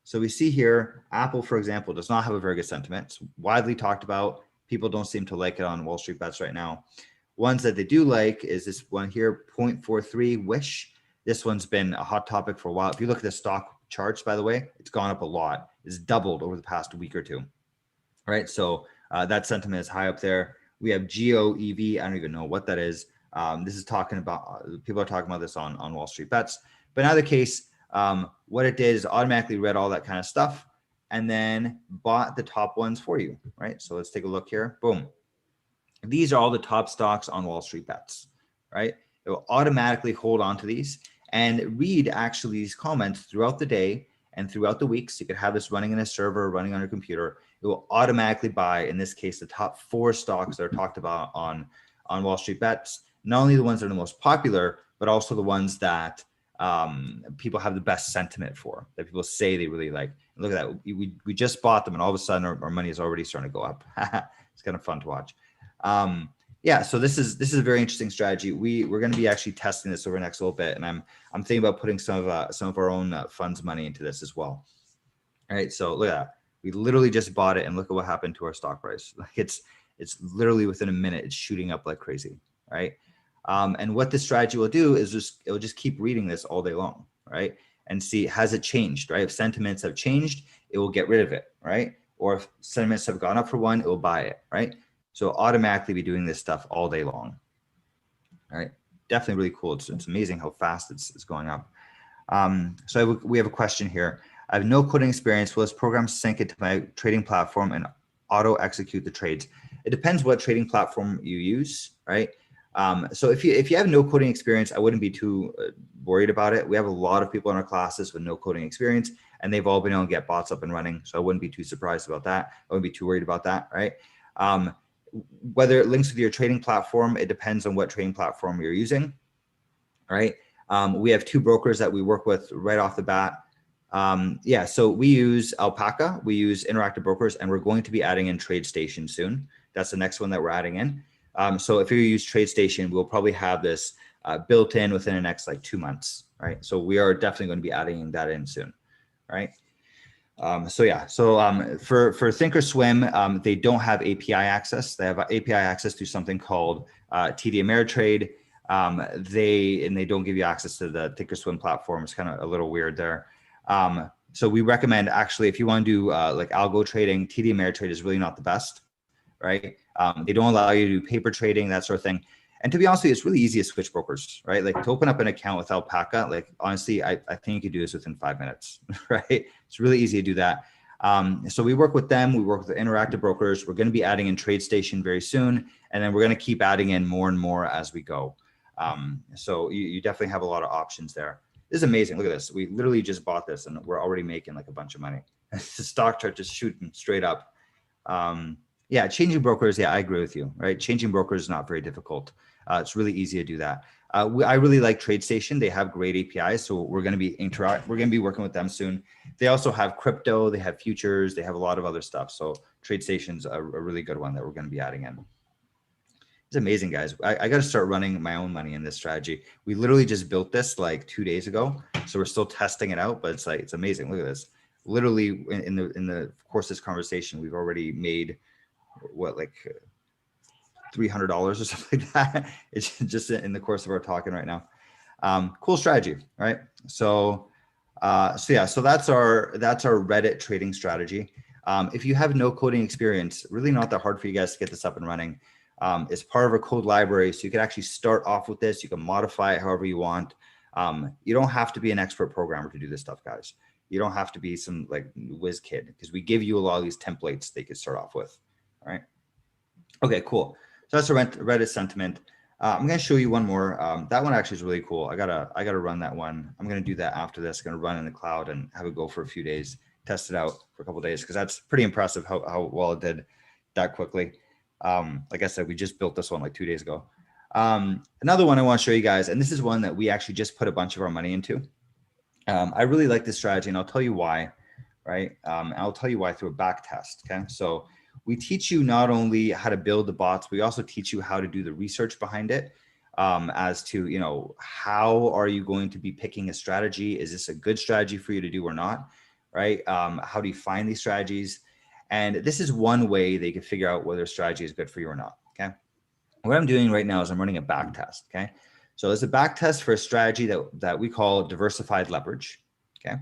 So we see here, Apple, for example, does not have a very good sentiment. It's widely talked about. People don't seem to like it on Wall Street Bets right now. Ones that they do like is this one here, 0.43 Wish. This one's been a hot topic for a while. If you look at the stock charts, by the way, it's gone up a lot. It's doubled over the past week or two, right? So that sentiment is high up there. We have GOEV. I don't even know what that is. This is talking about, people are talking about this on Wall Street Bets. But in either case, what it did is automatically read all that kind of stuff and then bought the top ones for you, right? So let's take a look here. Boom. These are all the top stocks on Wall Street Bets, right? It will automatically hold on to these and read actually these comments throughout the day and throughout the week. So you could have this running in a server, running on your computer. It will automatically buy, in this case, the top 4 stocks that are talked about on Wall Street Bets. Not only the ones that are the most popular, but also the ones that people have the best sentiment for, that people say they really like. Look at that. We just bought them and all of a sudden our money is already starting to go up. It's kind of fun to watch. Yeah, so this is a very interesting strategy. We're going to be actually testing this over the next little bit, and I'm thinking about putting some of our own funds money into this as well. All right, so look at that. We literally just bought it, and look at what happened to our stock price. Like it's literally within a minute, it's shooting up like crazy, right? And what this strategy will do is it will just keep reading this all day long, right? And see, has it changed, right? If sentiments have changed, it will get rid of it, right? Or if sentiments have gone up for one, it will buy it, right? So automatically be doing this stuff all day long. All right. definitely really cool. It's amazing how fast it's going up. So we have a question here. I have no coding experience. Will this program sync into my trading platform and auto execute the trades? It depends what trading platform you use, right? So if you have no coding experience, I wouldn't be too worried about it. We have a lot of people in our classes with no coding experience, and they've all been able to get bots up and running. So I wouldn't be too surprised about that. I wouldn't be too worried about that, right? Whether it links with your trading platform, it depends on what trading platform you're using, right? We have 2 brokers that we work with right off the bat. Yeah, so we use Alpaca, we use Interactive Brokers, and we're going to be adding in TradeStation soon. That's the next one that we're adding in. So if you use TradeStation, we'll probably have this built in within the next like 2 months, right? So we are definitely going to be adding that in soon, right? So yeah, so for Thinkorswim, they don't have API access. They have API access to something called TD Ameritrade. They don't give you access to the Thinkorswim platform. It's kind of a little weird there. So we recommend, actually, if you want to do like algo trading, TD Ameritrade is really not the best, right? They don't allow you to do paper trading, that sort of thing. And to be honest with you, it's really easy to switch brokers, right? Like to open up an account with Alpaca, like honestly, I think you could do this within 5 minutes, right? It's really easy to do that. So we work with them. We work with the Interactive Brokers. We're going to be adding in TradeStation very soon. And then we're going to keep adding in more and more as we go. So you definitely have a lot of options there. This is amazing. Look at this. We literally just bought this and we're already making like a bunch of money. The stock chart just shooting straight up. Yeah, changing brokers. Yeah, I agree with you, right? Changing brokers is not very difficult. It's really easy to do that. I really like TradeStation. They have great APIs, so we're going to be working with them soon. They also have crypto, they have futures, they have a lot of other stuff. So TradeStation's a really good one that we're going to be adding in. It's amazing, guys. I got to start running my own money in this strategy. We literally just built this like 2 days ago, so we're still testing it out. But it's amazing. Look at this. Literally in the course of this conversation, we've already made what, like $300 or something like that. It's just in the course of our talking right now. Cool strategy, right? So yeah, so that's our Reddit trading strategy. If you have no coding experience, really not that hard for you guys to get this up and running. It's part of a code library, so you can actually start off with this. You can modify it however you want. You don't have to be an expert programmer to do this stuff, guys. You don't have to be some like whiz kid, because we give you a lot of these templates they could start off with. All right. Okay, cool. So that's a Reddit sentiment. I'm going to show you one more. That one actually is really cool. I gotta run that one. I'm going to do that after this. I'm going to run in the cloud and have it go for a few days, test it out for a couple of days, because that's pretty impressive how well it did that quickly. Like I said, we just built this one like 2 days ago. Another one I want to show you guys, and this is one that we actually just put a bunch of our money into. I really like this strategy, and I'll tell you why, right? I'll tell you why through a back test, okay? So we teach you not only how to build the bots, we also teach you how to do the research behind it, as to, you know, how are you going to be picking a strategy? Is this a good strategy for you to do or not, right? How do you find these strategies? And this is one way they can figure out whether a strategy is good for you or not, okay? What I'm doing right now is I'm running a back test, okay? So there's a back test for a strategy that we call diversified leverage, okay?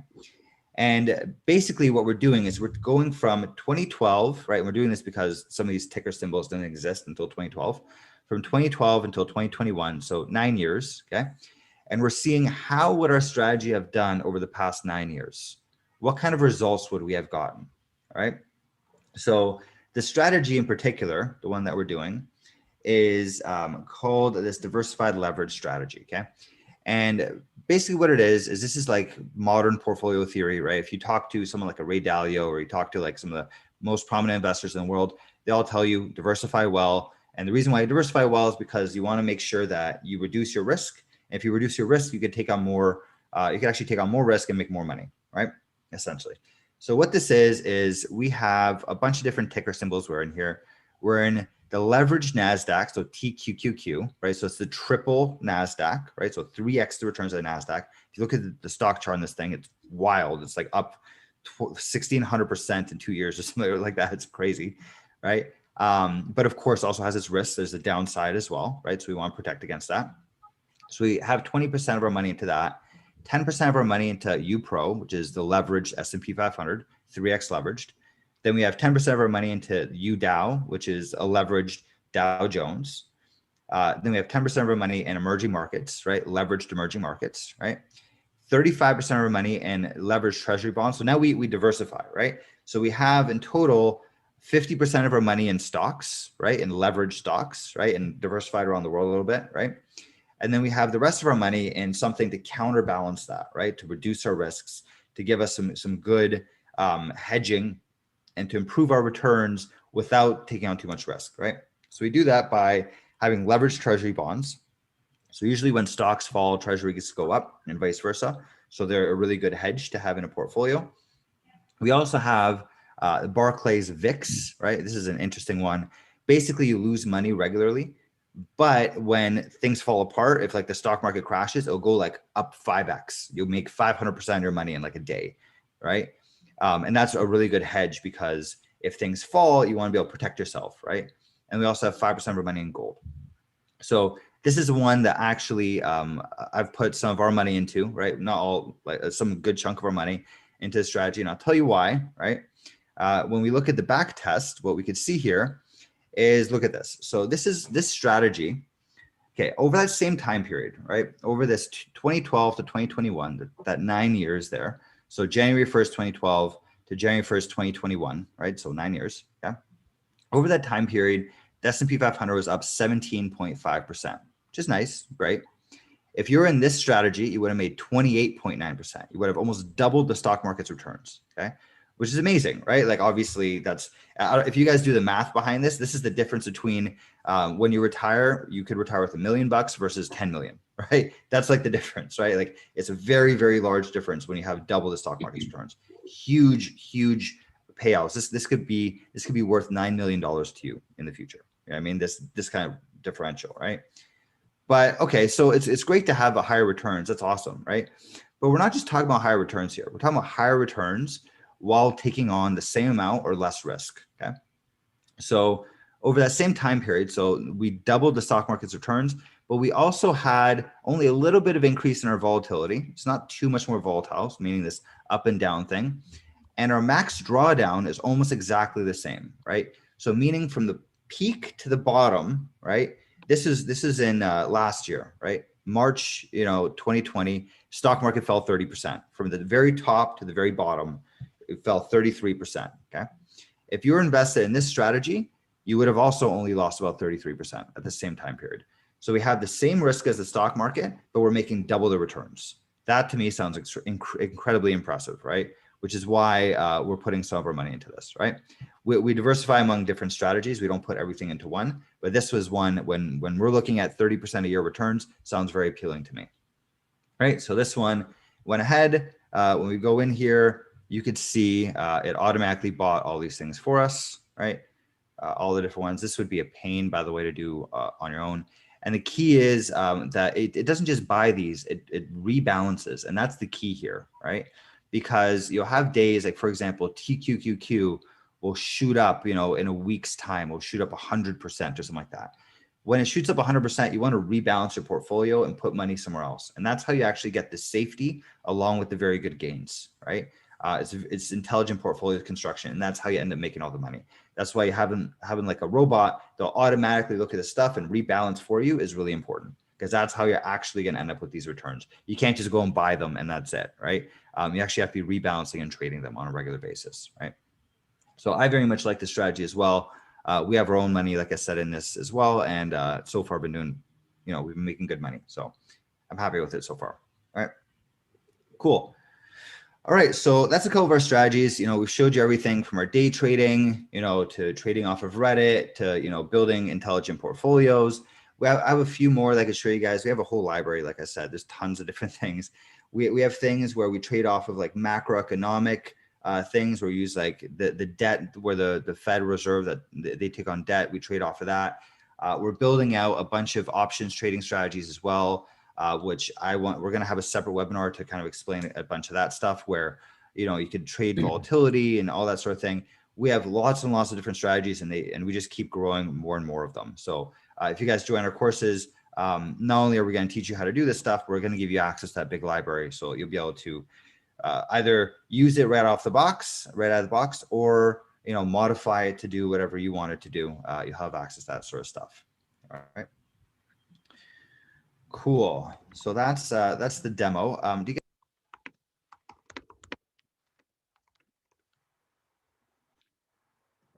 And basically what we're doing is we're going from 2012, right? We're doing this because some of these ticker symbols didn't exist until 2012, from 2012 until 2021, so 9 years, okay? And we're seeing how would our strategy have done over the past 9 years? What kind of results would we have gotten, all right? So the strategy in particular, the one that we're doing, is called this diversified leverage strategy, okay? And basically what it is this is like modern portfolio theory, right? If you talk to someone like a Ray Dalio, or you talk to like some of the most prominent investors in the world, they all tell you diversify well. And the reason why you diversify well is because you want to make sure that you reduce your risk. And if you reduce your risk, you can take on more, you can actually take on more risk and make more money, right? Essentially. So what this is we have a bunch of different ticker symbols we're in here. We're in the leveraged NASDAQ, so TQQQ, right? So it's the triple NASDAQ, right? So 3x the returns of the NASDAQ. If you look at the stock chart on this thing, it's wild. It's like up 1,600% in 2 years or something like that. It's crazy, right? But of course, also has its risks. There's a downside as well, right? So we want to protect against that. So we have 20% of our money into that, 10% of our money into UPRO, which is the leveraged S&P 500, 3x leveraged. Then we have 10% of our money into UDOW, which is a leveraged Dow Jones. Then we have 10% of our money in emerging markets, right? Leveraged emerging markets, right? 35% of our money in leveraged treasury bonds. So now we diversify, right? So we have in total 50% of our money in stocks, right? In leveraged stocks, right? And diversified around the world a little bit, right? And then we have the rest of our money in something to counterbalance that, right? To reduce our risks, to give us some good hedging and to improve our returns without taking on too much risk, right? So we do that by having leveraged treasury bonds. So usually when stocks fall, treasuries go up and vice versa. So they're a really good hedge to have in a portfolio. We also have Barclays VIX, right? This is an interesting one. Basically, you lose money regularly, but when things fall apart, if like the stock market crashes, it'll go like up 5x. You'll make 500% of your money in like a day, right? And that's a really good hedge because if things fall, you want to be able to protect yourself, right? And we also have 5% of our money in gold. So this is one that actually I've put some of our money into, right? Not all, like some good chunk of our money into this strategy. And I'll tell you why, right? When we look at the back test, what we could see here is, look at this. So this strategy, okay, over that same time period, right? Over this 2012 to 2021, that 9 years there. So January 1st, 2012 to January 1st, 2021, right? So 9 years, yeah. Over that time period, the S&P 500 was up 17.5%, which is nice, right? If you're in this strategy, you would have made 28.9%. You would have almost doubled the stock market's returns, okay? Which is amazing, right? Like obviously that's, if you guys do the math behind this, this is the difference between when you retire, you could retire with $1 million versus 10 million, right? That's like the difference, right? Like it's a very, very large difference when you have double the stock market's returns. Huge, huge payouts. This could be worth $9 million to you in the future. You know what I mean, this kind of differential, right? But okay, so it's great to have a higher returns. That's awesome, right? But we're not just talking about higher returns here. We're talking about higher returns while taking on the same amount or less risk, okay? So over that same time period, so we doubled the stock market's returns, but we also had only a little bit of increase in our volatility. It's not too much more volatile, meaning this up and down thing. And our max drawdown is almost exactly the same, right? So meaning from the peak to the bottom, right? This is in last year, right? March, 2020, stock market fell 30%. From the very top to the very bottom, it fell 33%, okay? If you were invested in this strategy, you would have also only lost about 33% at the same time period. So we have the same risk as the stock market, but we're making double the returns. That to me sounds incredibly impressive, right? Which is why we're putting some of our money into this, right? We diversify among different strategies. We don't put everything into one, but this was one when we're looking at 30% a year returns, sounds very appealing to me, right? So this one went ahead. When we go in here, you could see it automatically bought all these things for us, right? All the different ones. This would be a pain, by the way, to do on your own. And the key is that it doesn't just buy these, it rebalances. And that's the key here, right? Because you'll have days like, for example, TQQQ will shoot up, in a week's time, will shoot up 100% or something like that. When it shoots up 100%, you want to rebalance your portfolio and put money somewhere else. And that's how you actually get the safety along with the very good gains, right? It's intelligent portfolio construction, and that's how you end up making all the money. That's why having like a robot that'll automatically look at the stuff and rebalance for you is really important, because that's how you're actually going to end up with these returns. You can't just go and buy them and that's it, right? You actually have to be rebalancing and trading them on a regular basis, right? So I very much like this strategy as well. We have our own money, like I said, in this as well, and so far been doing, we've been making good money. So I'm happy with it so far. All right, cool. All right, so that's a couple of our strategies. We've showed you everything from our day trading, to trading off of Reddit, to, building intelligent portfolios. I have a few more that I could show you guys. We have a whole library, like I said, there's tons of different things. We have things where we trade off of like macroeconomic things where we use like the debt, where the Fed Reserve, that they take on debt, we trade off of that. We're building out a bunch of options trading strategies as well. Which we're going to have a separate webinar to kind of explain a bunch of that stuff where, you could trade volatility and all that sort of thing. We have lots and lots of different strategies, and we just keep growing more and more of them. So if you guys join our courses, not only are we going to teach you how to do this stuff, we're going to give you access to that big library. So you'll be able to either use it right out of the box, or, modify it to do whatever you want it to do. You'll have access to that sort of stuff. All right. Cool. So that's the demo. Do you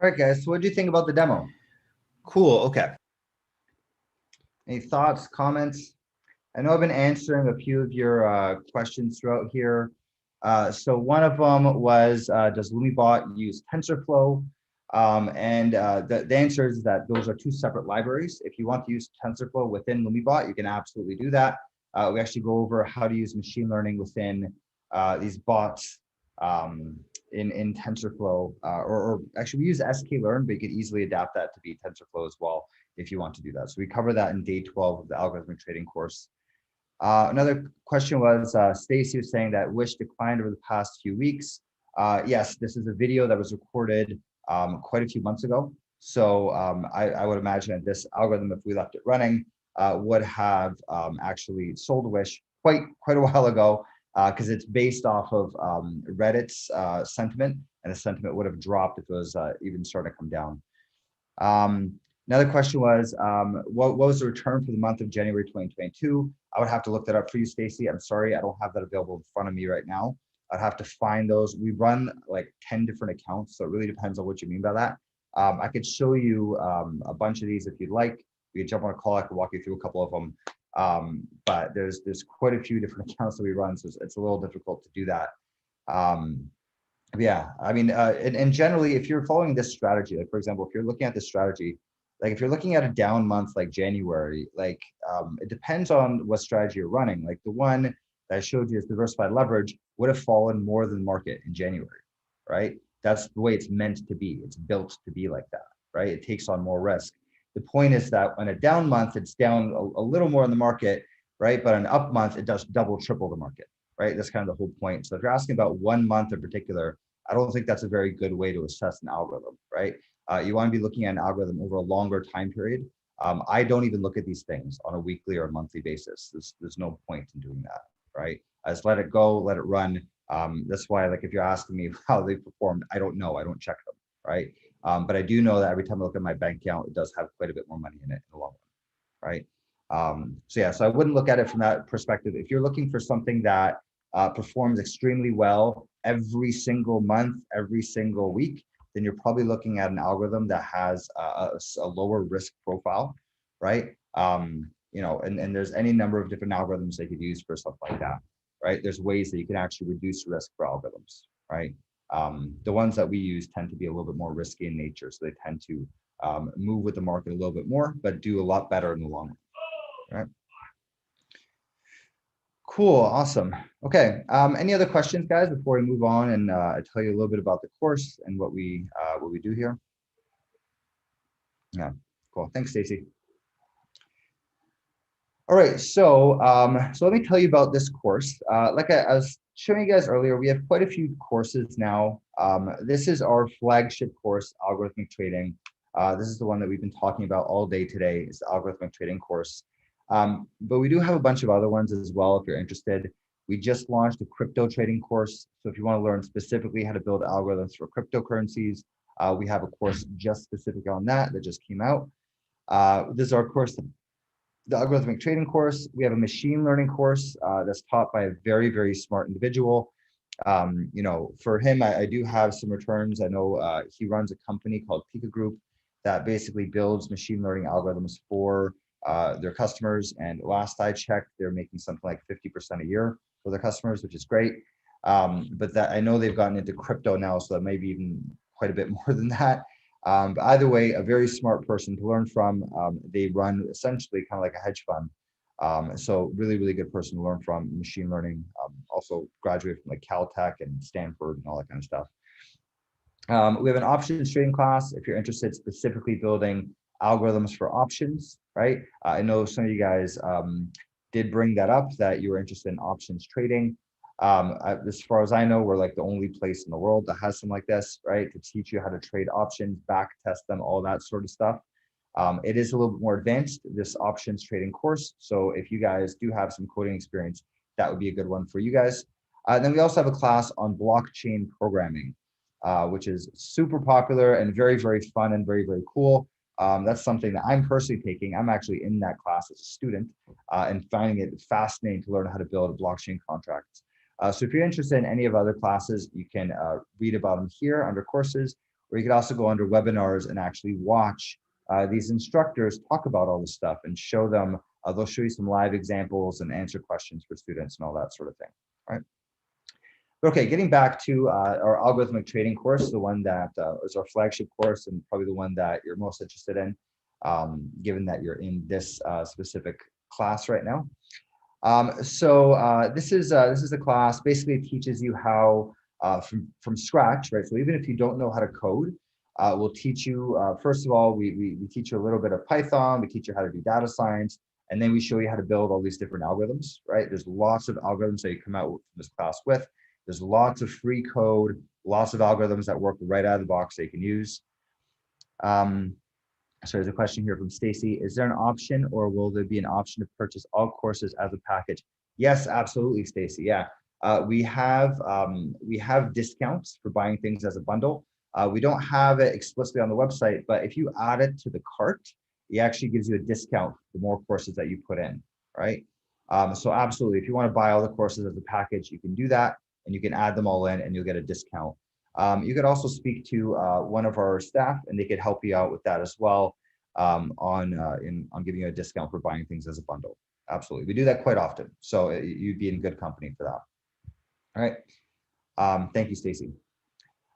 All right, guys. So what do you think about the demo? Cool. Okay. Any thoughts, comments? I know I've been answering a few of your questions throughout here. So one of them was, does Lumibot use TensorFlow? The answer is that those are two separate libraries. If you want to use TensorFlow within Lumibot, you can absolutely do that. We actually go over how to use machine learning within these bots in TensorFlow, or actually we use sklearn, but you could easily adapt that to be TensorFlow as well if you want to do that. So we cover that in day 12 of the algorithmic trading course. Another question was, Stacy was saying that Wish declined over the past few weeks. Yes, this is a video that was recorded quite a few months ago. So I would imagine that this algorithm, if we left it running, would have actually sold Wish quite a while ago, because it's based off of Reddit's sentiment, and the sentiment would have dropped if it was even starting to come down. Another question was, what was the return for the month of January 2022? I would have to look that up for you, Stacy. I'm sorry, I don't have that available in front of me right now. I'd have to find those. We run like 10 different accounts, so it really depends on what you mean by that. I could show you a bunch of these if you'd like. We could jump on a call, I could walk you through a couple of them. But there's quite a few different accounts that we run, so it's a little difficult to do that. Yeah, I mean, and generally, if you're following this strategy, like for example, if you're looking at this strategy, like if you're looking at a down month like January, like it depends on what strategy you're running. Like the one that I showed you as diversified leverage would have fallen more than market in January, right? That's the way it's meant to be. It's built to be like that, right? It takes on more risk. The point is that on a down month, it's down a little more in the market, right? But on an up month, it does double, triple the market, right? That's kind of the whole point. So if you're asking about 1 month in particular, I don't think that's a very good way to assess an algorithm, right? You want to be looking at an algorithm over a longer time period. I don't even look at these things on a weekly or a monthly basis. There's no point in doing that, right? I just let it go, let it run. That's why, like, if you're asking me how they performed, I don't know. I don't check them, right? But I do know that every time I look at my bank account, it does have quite a bit more money in it in the long run, right? So yeah, so I wouldn't look at it from that perspective. If you're looking for something that performs extremely well every single month, every single week, then you're probably looking at an algorithm that has a lower risk profile, right? You know, and there's any number of different algorithms they could use for stuff like that, right? There's ways that you can actually reduce risk for algorithms, right? The ones that we use tend to be a little bit more risky in nature, so they tend to move with the market a little bit more, but do a lot better in the long run, right? Cool, awesome. Okay, any other questions, guys, before we move on and tell you a little bit about the course and what we do here? Yeah, cool. Thanks, Stacy. All right, so let me tell you about this course. Like I was showing you guys earlier, we have quite a few courses now. This is our flagship course, Algorithmic Trading. This is the one that we've been talking about all day today, is the Algorithmic Trading course. But we do have a bunch of other ones as well if you're interested. We just launched a crypto trading course. So if you want to learn specifically how to build algorithms for cryptocurrencies, we have a course just specific on that just came out. This is our course, the algorithmic trading course. We have a machine learning course that's taught by a very, very smart individual. You know, for him, I do have some returns. I know he runs a company called Pika Group that basically builds machine learning algorithms for their customers. And last I checked, they're making something like 50% a year for their customers, which is great. But that I know they've gotten into crypto now, so that may be even quite a bit more than that. But either way, a very smart person to learn from. They run essentially kind of like a hedge fund. So really, really good person to learn from, machine learning. Also graduated from like Caltech and Stanford and all that kind of stuff. We have an options trading class if you're interested specifically building algorithms for options, right? I know some of you guys did bring that up, that you were interested in options trading. As far as I know, we're like the only place in the world that has something like this, right? To teach you how to trade options, back test them, all that sort of stuff. It is a little bit more advanced, this options trading course. So if you guys do have some coding experience, that would be a good one for you guys. Then we also have a class on blockchain programming, which is super popular and very, very fun and very, very cool. That's something that I'm personally taking. I'm actually in that class as a student and finding it fascinating to learn how to build a blockchain contract. So if you're interested in any of other classes, you can read about them here under courses, or you could also go under webinars and actually watch these instructors talk about all this stuff and show them. They'll show you some live examples and answer questions for students and all that sort of thing, right? Okay, getting back to our algorithmic trading course, the one that is our flagship course and probably the one that you're most interested in, given that you're in this specific class right now. This is the class. Basically, it teaches you how from scratch, right? So even if you don't know how to code, we'll teach you. First of all, we teach you a little bit of Python. We teach you how to do data science, and then we show you how to build all these different algorithms, right? There's lots of algorithms that you come out from this class with. There's lots of free code, lots of algorithms that work right out of the box that you can use. So there's a question here from Stacy. Is there an option or will there be an option to purchase all courses as a package? Yes, absolutely, Stacy. Yeah, we have discounts for buying things as a bundle. We don't have it explicitly on the website, but if you add it to the cart, it actually gives you a discount the more courses that you put in, right? So absolutely, if you want to buy all the courses as a package, you can do that and you can add them all in and you'll get a discount. You could also speak to one of our staff and they could help you out with that as well on giving you a discount for buying things as a bundle. Absolutely, we do that quite often. So you'd be in good company for that. All right, thank you, Stacy.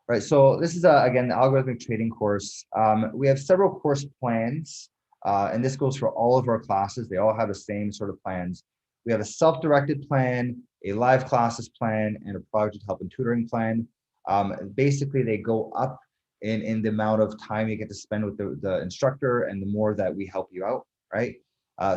All right, so this is again the algorithmic trading course. We have several course plans, and this goes for all of our classes. They all have the same sort of plans. We have a self-directed plan, a live classes plan, and a project help and tutoring plan. Basically, they go up in the amount of time you get to spend with the instructor and the more that we help you out, right?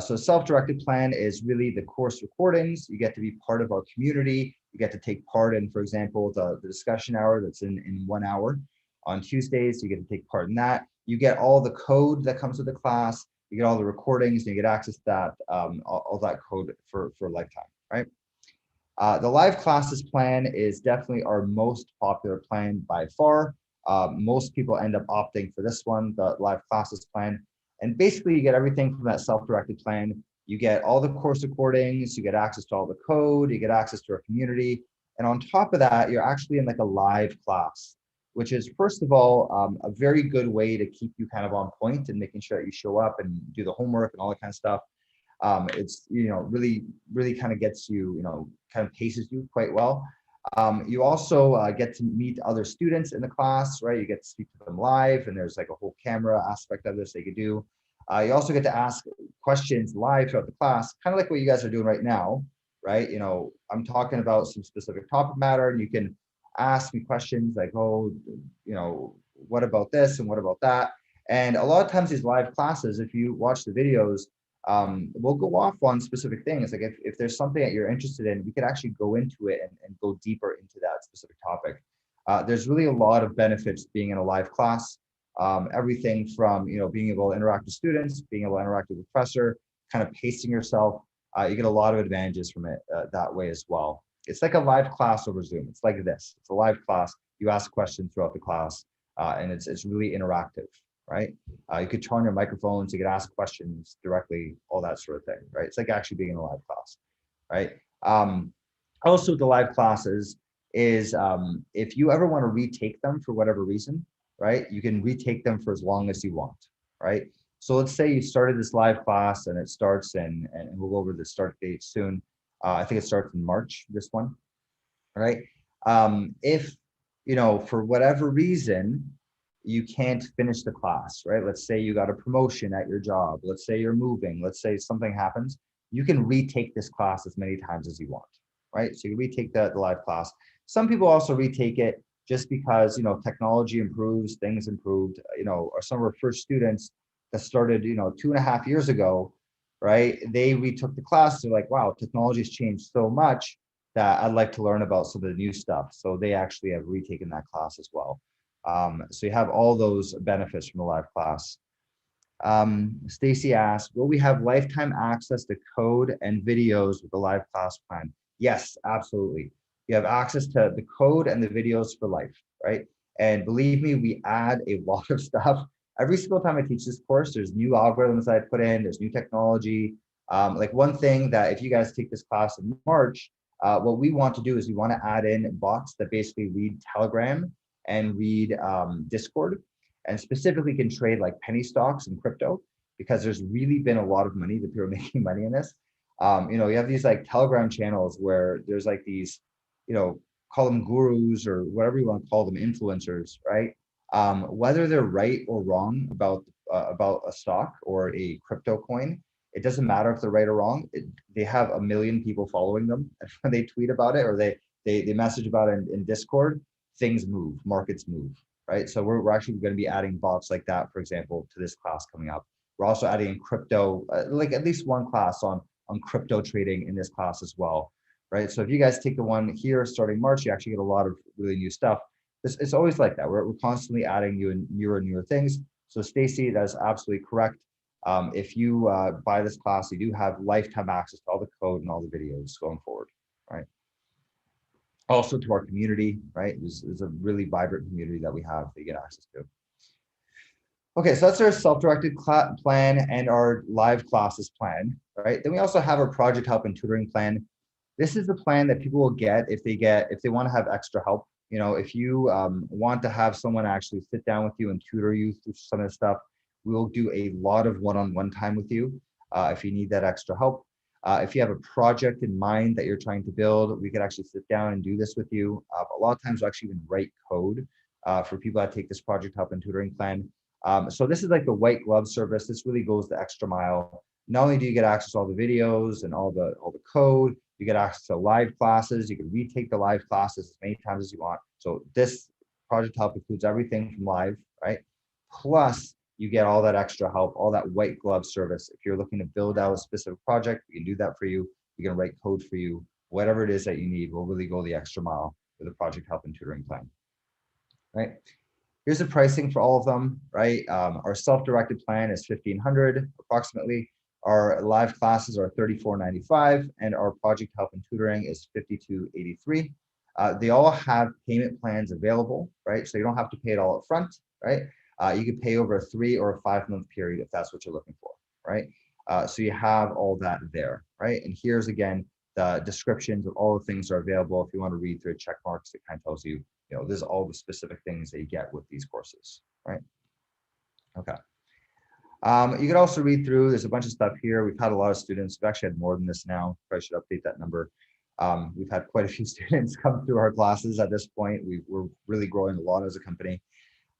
So self-directed plan is really the course recordings. You get to be part of our community. You get to take part in, for example, the discussion hour that's in 1 hour on Tuesdays. You get to take part in that. You get all the code that comes with the class. You get all the recordings and you get access to that, all that code for a lifetime, right? The live classes plan is definitely our most popular plan by far. Most people end up opting for this one, the live classes plan. And basically you get everything from that self-directed plan. You get all the course recordings, you get access to all the code, you get access to our community. And on top of that, you're actually in like a live class, which is first of all, a very good way to keep you kind of on point and making sure that you show up and do the homework and all that kind of stuff. It's, really kind of gets you, kind of paces you quite well. You also get to meet other students in the class, right? You get to speak to them live and there's like a whole camera aspect of this they could do. You also get to ask questions live throughout the class, kind of like what you guys are doing right now, right? I'm talking about some specific topic matter and you can ask me questions like, oh, what about this and what about that? And a lot of times these live classes, if you watch the videos, we'll go off on specific things. Like if there's something that you're interested in, we could actually go into it and go deeper into that specific topic. There's really a lot of benefits being in a live class. Everything from, being able to interact with students, being able to interact with the professor, kind of pacing yourself. You get a lot of advantages from it that way as well. It's like a live class over Zoom. It's like this. It's a live class. You ask questions throughout the class, and it's really interactive, right? You could turn on your microphones, you could ask questions directly, all that sort of thing, right? It's like actually being in a live class, right? Also with the live classes is if you ever want to retake them for whatever reason, right? You can retake them for as long as you want, right? So let's say you started this live class and it starts and we'll go over the start date soon. I think it starts in March, this one, right? If, for whatever reason, you can't finish the class, right? Let's say you got a promotion at your job. Let's say you're moving. Let's say something happens. You can retake this class as many times as you want, right? So you retake the live class. Some people also retake it just because, technology improves, things improved, or some of our first students that started, 2.5 years ago, right? They retook the class. They're like, wow, technology's changed so much that I'd like to learn about some of the new stuff. So they actually have retaken that class as well. So you have all those benefits from the live class. Stacy asked, will we have lifetime access to code and videos with the live class plan? Yes, absolutely. You have access to the code and the videos for life, right? And believe me, we add a lot of stuff every single time I teach this course, there's new algorithms that I put in, there's new technology. Like one thing that if you guys take this class in March, what we want to do is we want to add in bots that basically read Telegram and read Discord, and specifically can trade like penny stocks and crypto, because there's really been a lot of money that people are making money in this. You know, you have these like Telegram channels where there's like these, you know, call them gurus or whatever you want to call them, influencers, right? Whether they're right or wrong about a stock or a crypto coin, it doesn't matter if they're right or wrong. They have a million people following them, and when they tweet about it or they message about it in Discord, things move, markets move, right? So we're actually going to be adding bots like that, for example, to this class coming up. We're also adding in crypto, like at least one class on crypto trading in this class as well, right? So if you guys take the one here starting March, you actually get a lot of really new stuff. It's always like that. We're constantly adding newer things. So Stacy, that is absolutely correct. If you buy this class, you do have lifetime access to all the code and all the videos going forward, right? Also to our community, right? There's a really vibrant community that we have that you get access to. Okay, so that's our self-directed plan and our live classes plan, right? Then we also have our project help and tutoring plan. This is the plan that people will get if they want to have extra help. You know, if you want to have someone actually sit down with you and tutor you through some of the stuff, we will do a lot of one-on-one time with you if you need that extra help. If you have a project in mind that you're trying to build, we could actually sit down and do this with you. A lot of times we'll actually even write code for people that take this project help and tutoring plan. So this is like the white glove service. This really goes the extra mile. Not only do you get access to all the videos and all the code, you get access to live classes. You can retake the live classes as many times as you want. So this project help includes everything from live, right? Plus you get all that extra help, all that white glove service. If you're looking to build out a specific project, we can do that for you. We can write code for you. Whatever it is that you need, we'll really go the extra mile with the project help and tutoring plan, right? Here's the pricing for all of them, right? Our self-directed plan is $1,500 approximately. Our live classes are $34.95, and our project help and tutoring is $52.83. They all have payment plans available, right? So you don't have to pay it all up front, right? You could pay over a 3 or a 5 month period if that's what you're looking for, right? So you have all that there, right? And here's again the descriptions of all the things that are available. If you want to read through check marks, it kind of tells you, you know, this is all the specific things that you get with these courses, right? Okay. You could also read through, there's a bunch of stuff here. We've had a lot of students. We've actually had more than this now. Probably should update that number. We've had quite a few students come through our classes at this point. We're really growing a lot as a company.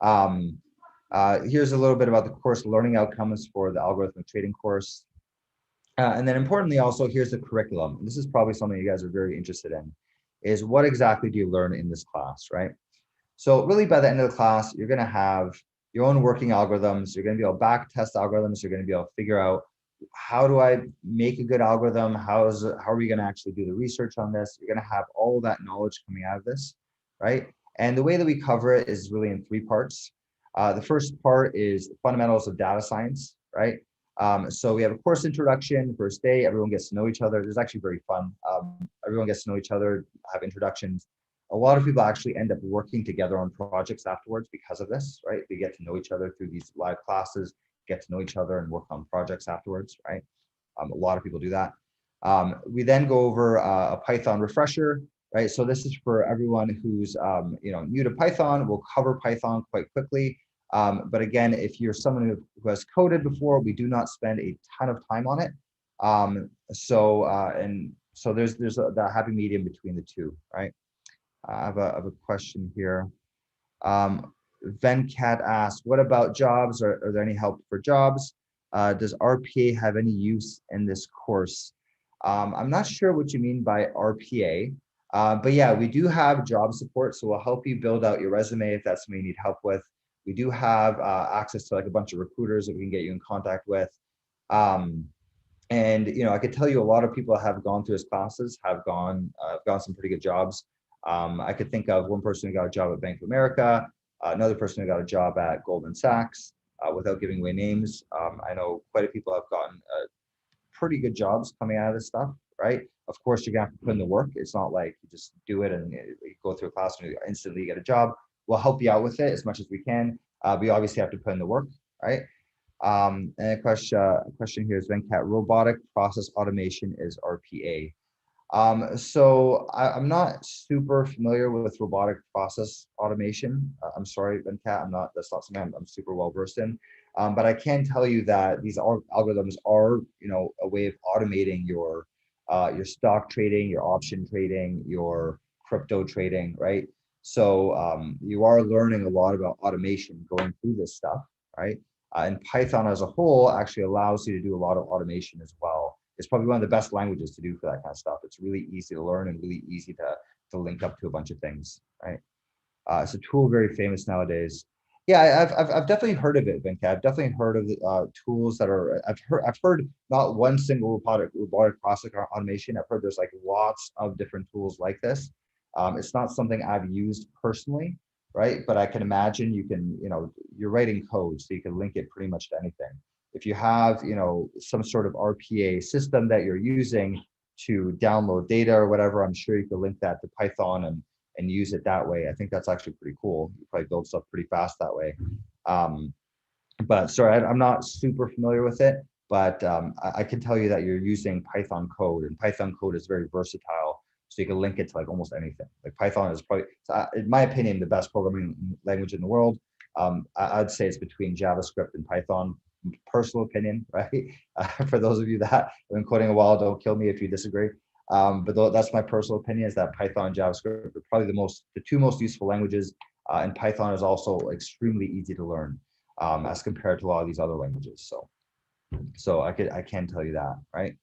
Here's a little bit about the course learning outcomes for the algorithmic trading course. And then importantly, also, here's the curriculum. This is probably something you guys are very interested in, is what exactly do you learn in this class, right? So really by the end of the class, you're gonna have your own working algorithms. You're gonna be able to back test algorithms. You're gonna be able to figure out, how do I make a good algorithm? How are we gonna actually do the research on this? You're gonna have all of that knowledge coming out of this, right? And the way that we cover it is really in 3 parts. The first part is fundamentals of data science, right? So we have a course introduction, first day, everyone gets to know each other. It's actually very fun. Everyone gets to know each other, have introductions. A lot of people actually end up working together on projects afterwards because of this, right? They get to know each other through these live classes, get to know each other and work on projects afterwards, right? A lot of people do that. We then go over a Python refresher, right? So this is for everyone who's new to Python. We'll cover Python quite quickly. But again, if you're someone who has coded before, we do not spend a ton of time on it. So there's that happy medium between the two, right? I have a question here. Venkat asks, what about jobs? Are there any help for jobs? Does RPA have any use in this course? I'm not sure what you mean by RPA, but yeah, we do have job support. So we'll help you build out your resume if that's something you need help with. We do have access to like a bunch of recruiters that we can get you in contact with. And I could tell you a lot of people that have gone through his classes have gone some pretty good jobs. I could think of one person who got a job at Bank of America, another person who got a job at Goldman Sachs, without giving away names. I know quite a few people have gotten pretty good jobs coming out of this stuff, right? Of course, you're gonna have to put in the work. It's not like you just do it and you go through a class and you instantly get a job. We'll help you out with it as much as we can. We obviously have to put in the work. right? And a question here is Venkat, robotic process automation is RPA. I'm not super familiar with robotic process automation. I'm sorry, Venkat, that's not something I'm super well versed in. But I can tell you that these algorithms are, a way of automating your stock trading, your option trading, your crypto trading, right? So you are learning a lot about automation going through this stuff, right? And Python as a whole actually allows you to do a lot of automation as well. It's probably one of the best languages to do for that kind of stuff. It's really easy to learn and really easy to link up to a bunch of things, right? It's a tool very famous nowadays. Yeah, I've definitely heard of it, Venkat. I've definitely heard of the tools that are. I've heard not one single robotic process automation. I've heard there's like lots of different tools like this. It's not something I've used personally, right? But I can imagine you can, you're writing code, so you can link it pretty much to anything. If you have, some sort of RPA system that you're using to download data or whatever, I'm sure you can link that to Python and use it that way. I think that's actually pretty cool. You probably build stuff pretty fast that way. But sorry, I'm not super familiar with it, but I can tell you that you're using Python code, and Python code is very versatile. So you can link it to like almost anything. Like Python is probably, in my opinion, the best programming language in the world. I'd say it's between JavaScript and Python. Personal opinion, right? For those of you that have been coding a while, don't kill me if you disagree. But that's my personal opinion, is that Python and JavaScript are probably the two most useful languages. And Python is also extremely easy to learn as compared to a lot of these other languages. So I can tell you that, right?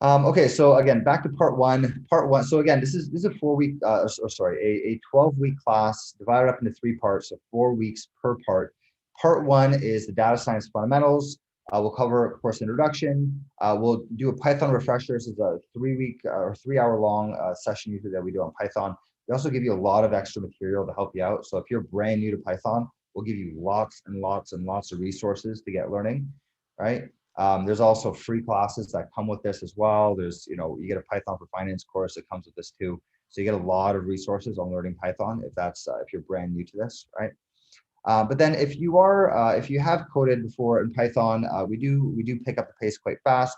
Okay, so again, back to part one. So again, this is a 4-week, a 12-week class divided up into 3 parts, so 4 weeks per part. Part 1 is the data science fundamentals. We'll cover course introduction. We'll do a Python refresher. This is a 3-week or 3-hour long session usually that we do on Python. We also give you a lot of extra material to help you out. So if you're brand new to Python, we'll give you lots and lots and lots of resources to get learning, right? There's also free classes that come with this as well. There's, you get a Python for Finance course that comes with this too. So you get a lot of resources on learning Python if you're brand new to this, right? But then if you have coded before in Python, we do pick up the pace quite fast.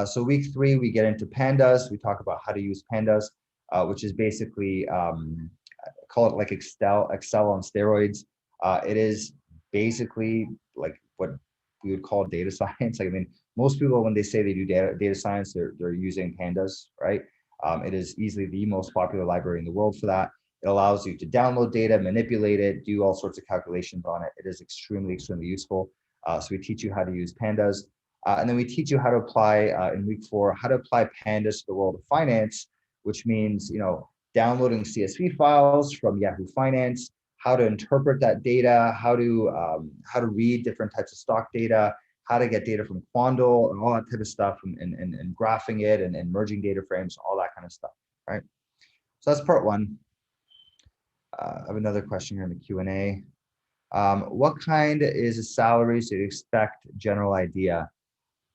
So week 3, we get into pandas. We talk about how to use pandas, which is basically, call it like Excel on steroids. It is basically like what we would call data science. Like, I mean, most people, when they say they do data science, they're using pandas, right? It is easily the most popular library in the world for that. It allows you to download data, manipulate it, do all sorts of calculations on it. It is extremely, extremely useful. So we teach you how to use pandas. And then we teach you how to apply, in week 4, how to apply pandas to the world of finance, which means, downloading CSV files from Yahoo Finance, how to interpret that data, how to read different types of stock data, how to get data from Quandl, and all that type of stuff, and graphing it and merging data frames, all that kind of stuff, right? So that's part 1. I have another question here in the Q&A. What kind is the salaries that you expect? General idea.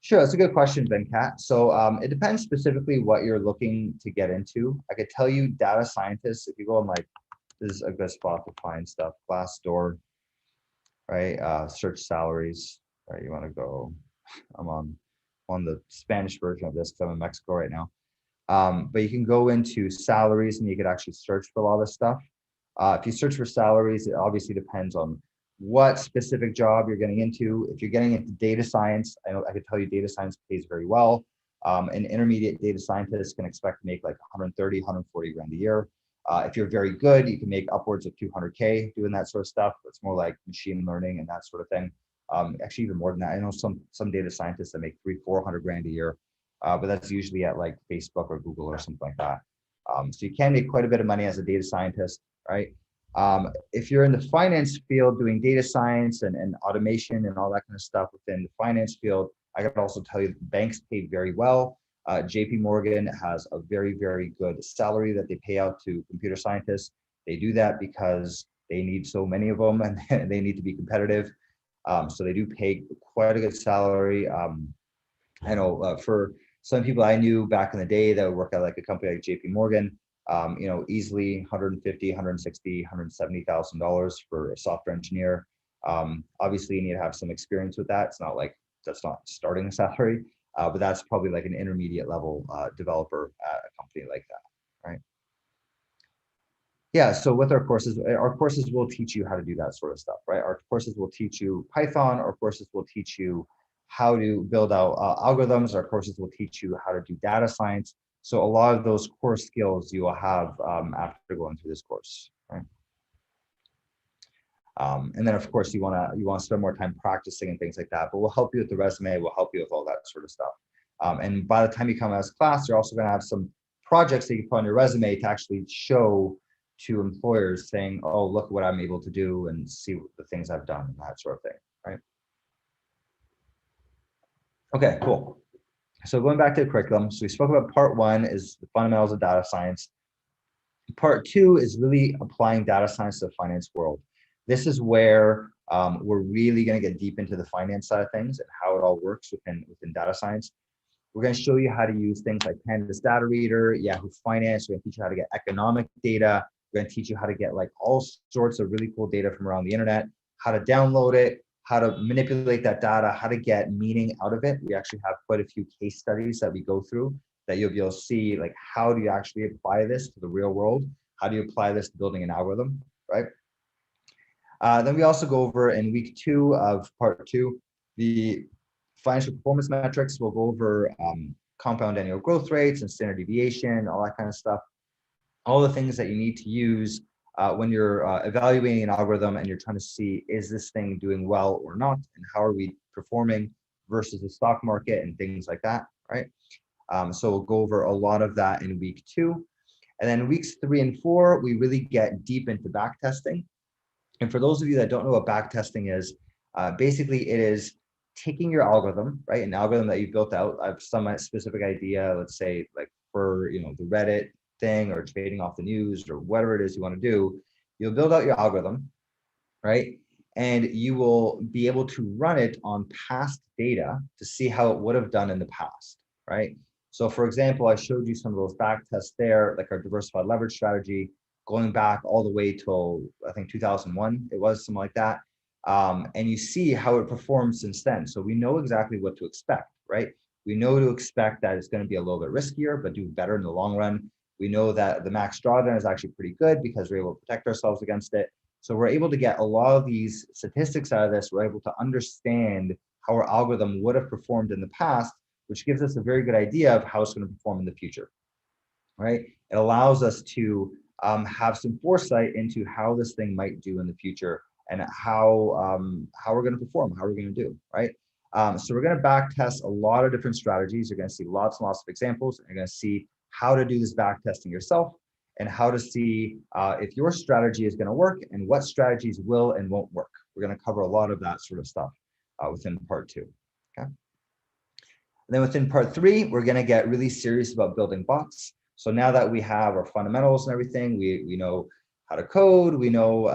Sure, that's a good question, Venkat. So it depends specifically what you're looking to get into. I could tell you data scientists, if you go on this is a good spot to find stuff, Glassdoor, right? Search salaries, right? You want to go, I'm on the Spanish version of this because I'm in Mexico right now. But you can go into salaries and you could actually search for a lot of this stuff. If you search for salaries, it obviously depends on what specific job you're getting into. If you're getting into data science, I could tell you data science pays very well. An intermediate data scientist can expect to make like 130, 140 grand a year. If you're very good, you can make upwards of 200K doing that sort of stuff. It's more like machine learning and that sort of thing. Actually, even more than that. I know some data scientists that make 300-400 grand a year, but that's usually at like Facebook or Google or something like that. So you can make quite a bit of money as a data scientist, right? If you're in the finance field doing data science and automation and all that kind of stuff within the finance field, I could also tell you banks pay very well. JP Morgan has a very, very good salary that they pay out to computer scientists. They do that because they need so many of them and they need to be competitive. So they do pay quite a good salary. I know for some people I knew back in the day that would work at like a company like JP Morgan, easily $150,000, $160,000, $170,000 for a software engineer. Obviously, you need to have some experience with that. It's not like that's not starting salary, but that's probably like an intermediate level developer at a company like that, right? Yeah, so with our courses will teach you how to do that sort of stuff, right? Our courses will teach you Python. Our courses will teach you how to build out algorithms. Our courses will teach you how to do data science. So a lot of those core skills you will have after going through this course, right? And then of course you want to spend more time practicing and things like that, but we'll help you with the resume. We'll help you with all that sort of stuff. And by the time you come out of class, you're also going to have some projects that you can put on your resume to actually show to employers saying, oh, look what I'm able to do and see the things I've done and that sort of thing, right? Okay, cool. So going back to the curriculum, so we spoke about part one is the fundamentals of data science. Part two is really applying data science to the finance world. This is where we're really going to get deep into the finance side of things and how it all works within data science. We're going to show you how to use things like Pandas Data Reader, Yahoo Finance. We're going to teach you how to get economic data. We're going to teach you how to get like all sorts of really cool data from around the internet, how to download it, how to manipulate that data, how to get meaning out of it. We actually have quite a few case studies that we go through that you'll be able to see, like, how do you actually apply this to the real world? How do you apply this to building an algorithm, right? Then we also go over in week 2 of part 2, the financial performance metrics. We'll go over compound annual growth rates and standard deviation, all that kind of stuff. All the things that you need to use when you're evaluating an algorithm and you're trying to see, is this thing doing well or not? And how are we performing versus the stock market and things like that, right? So we'll go over a lot of that in week 2. And then weeks 3 and 4, we really get deep into back testing. And for those of you that don't know what back testing is, basically it is taking your algorithm, right? An algorithm that you built out of some specific idea, let's say like for, the Reddit thing or trading off the news or whatever it is you want to do, you'll build out your algorithm, right? And you will be able to run it on past data to see how it would have done in the past, right? So for example, I showed you some of those back tests there, like our diversified leverage strategy, going back all the way till I think 2001, it was something like that. And you see how it performed since then. So we know exactly what to expect, right? We know to expect that it's going to be a little bit riskier, but do better in the long run. We know that the max drawdown is actually pretty good because we're able to protect ourselves against it. So we're able to get a lot of these statistics out of this. We're able to understand how our algorithm would have performed in the past, which gives us a very good idea of how it's going to perform in the future, right? It allows us to have some foresight into how this thing might do in the future and how we're going to perform, how we're going to do, right? So we're going to back test a lot of different strategies. You're going to see lots and lots of examples. You're going to see how to do this back testing yourself and how to see if your strategy is going to work and what strategies will and won't work. We're going to cover a lot of that sort of stuff within part 2. Okay. And then within part 3, we're going to get really serious about building bots. So now that we have our fundamentals and everything, we know how to code, we know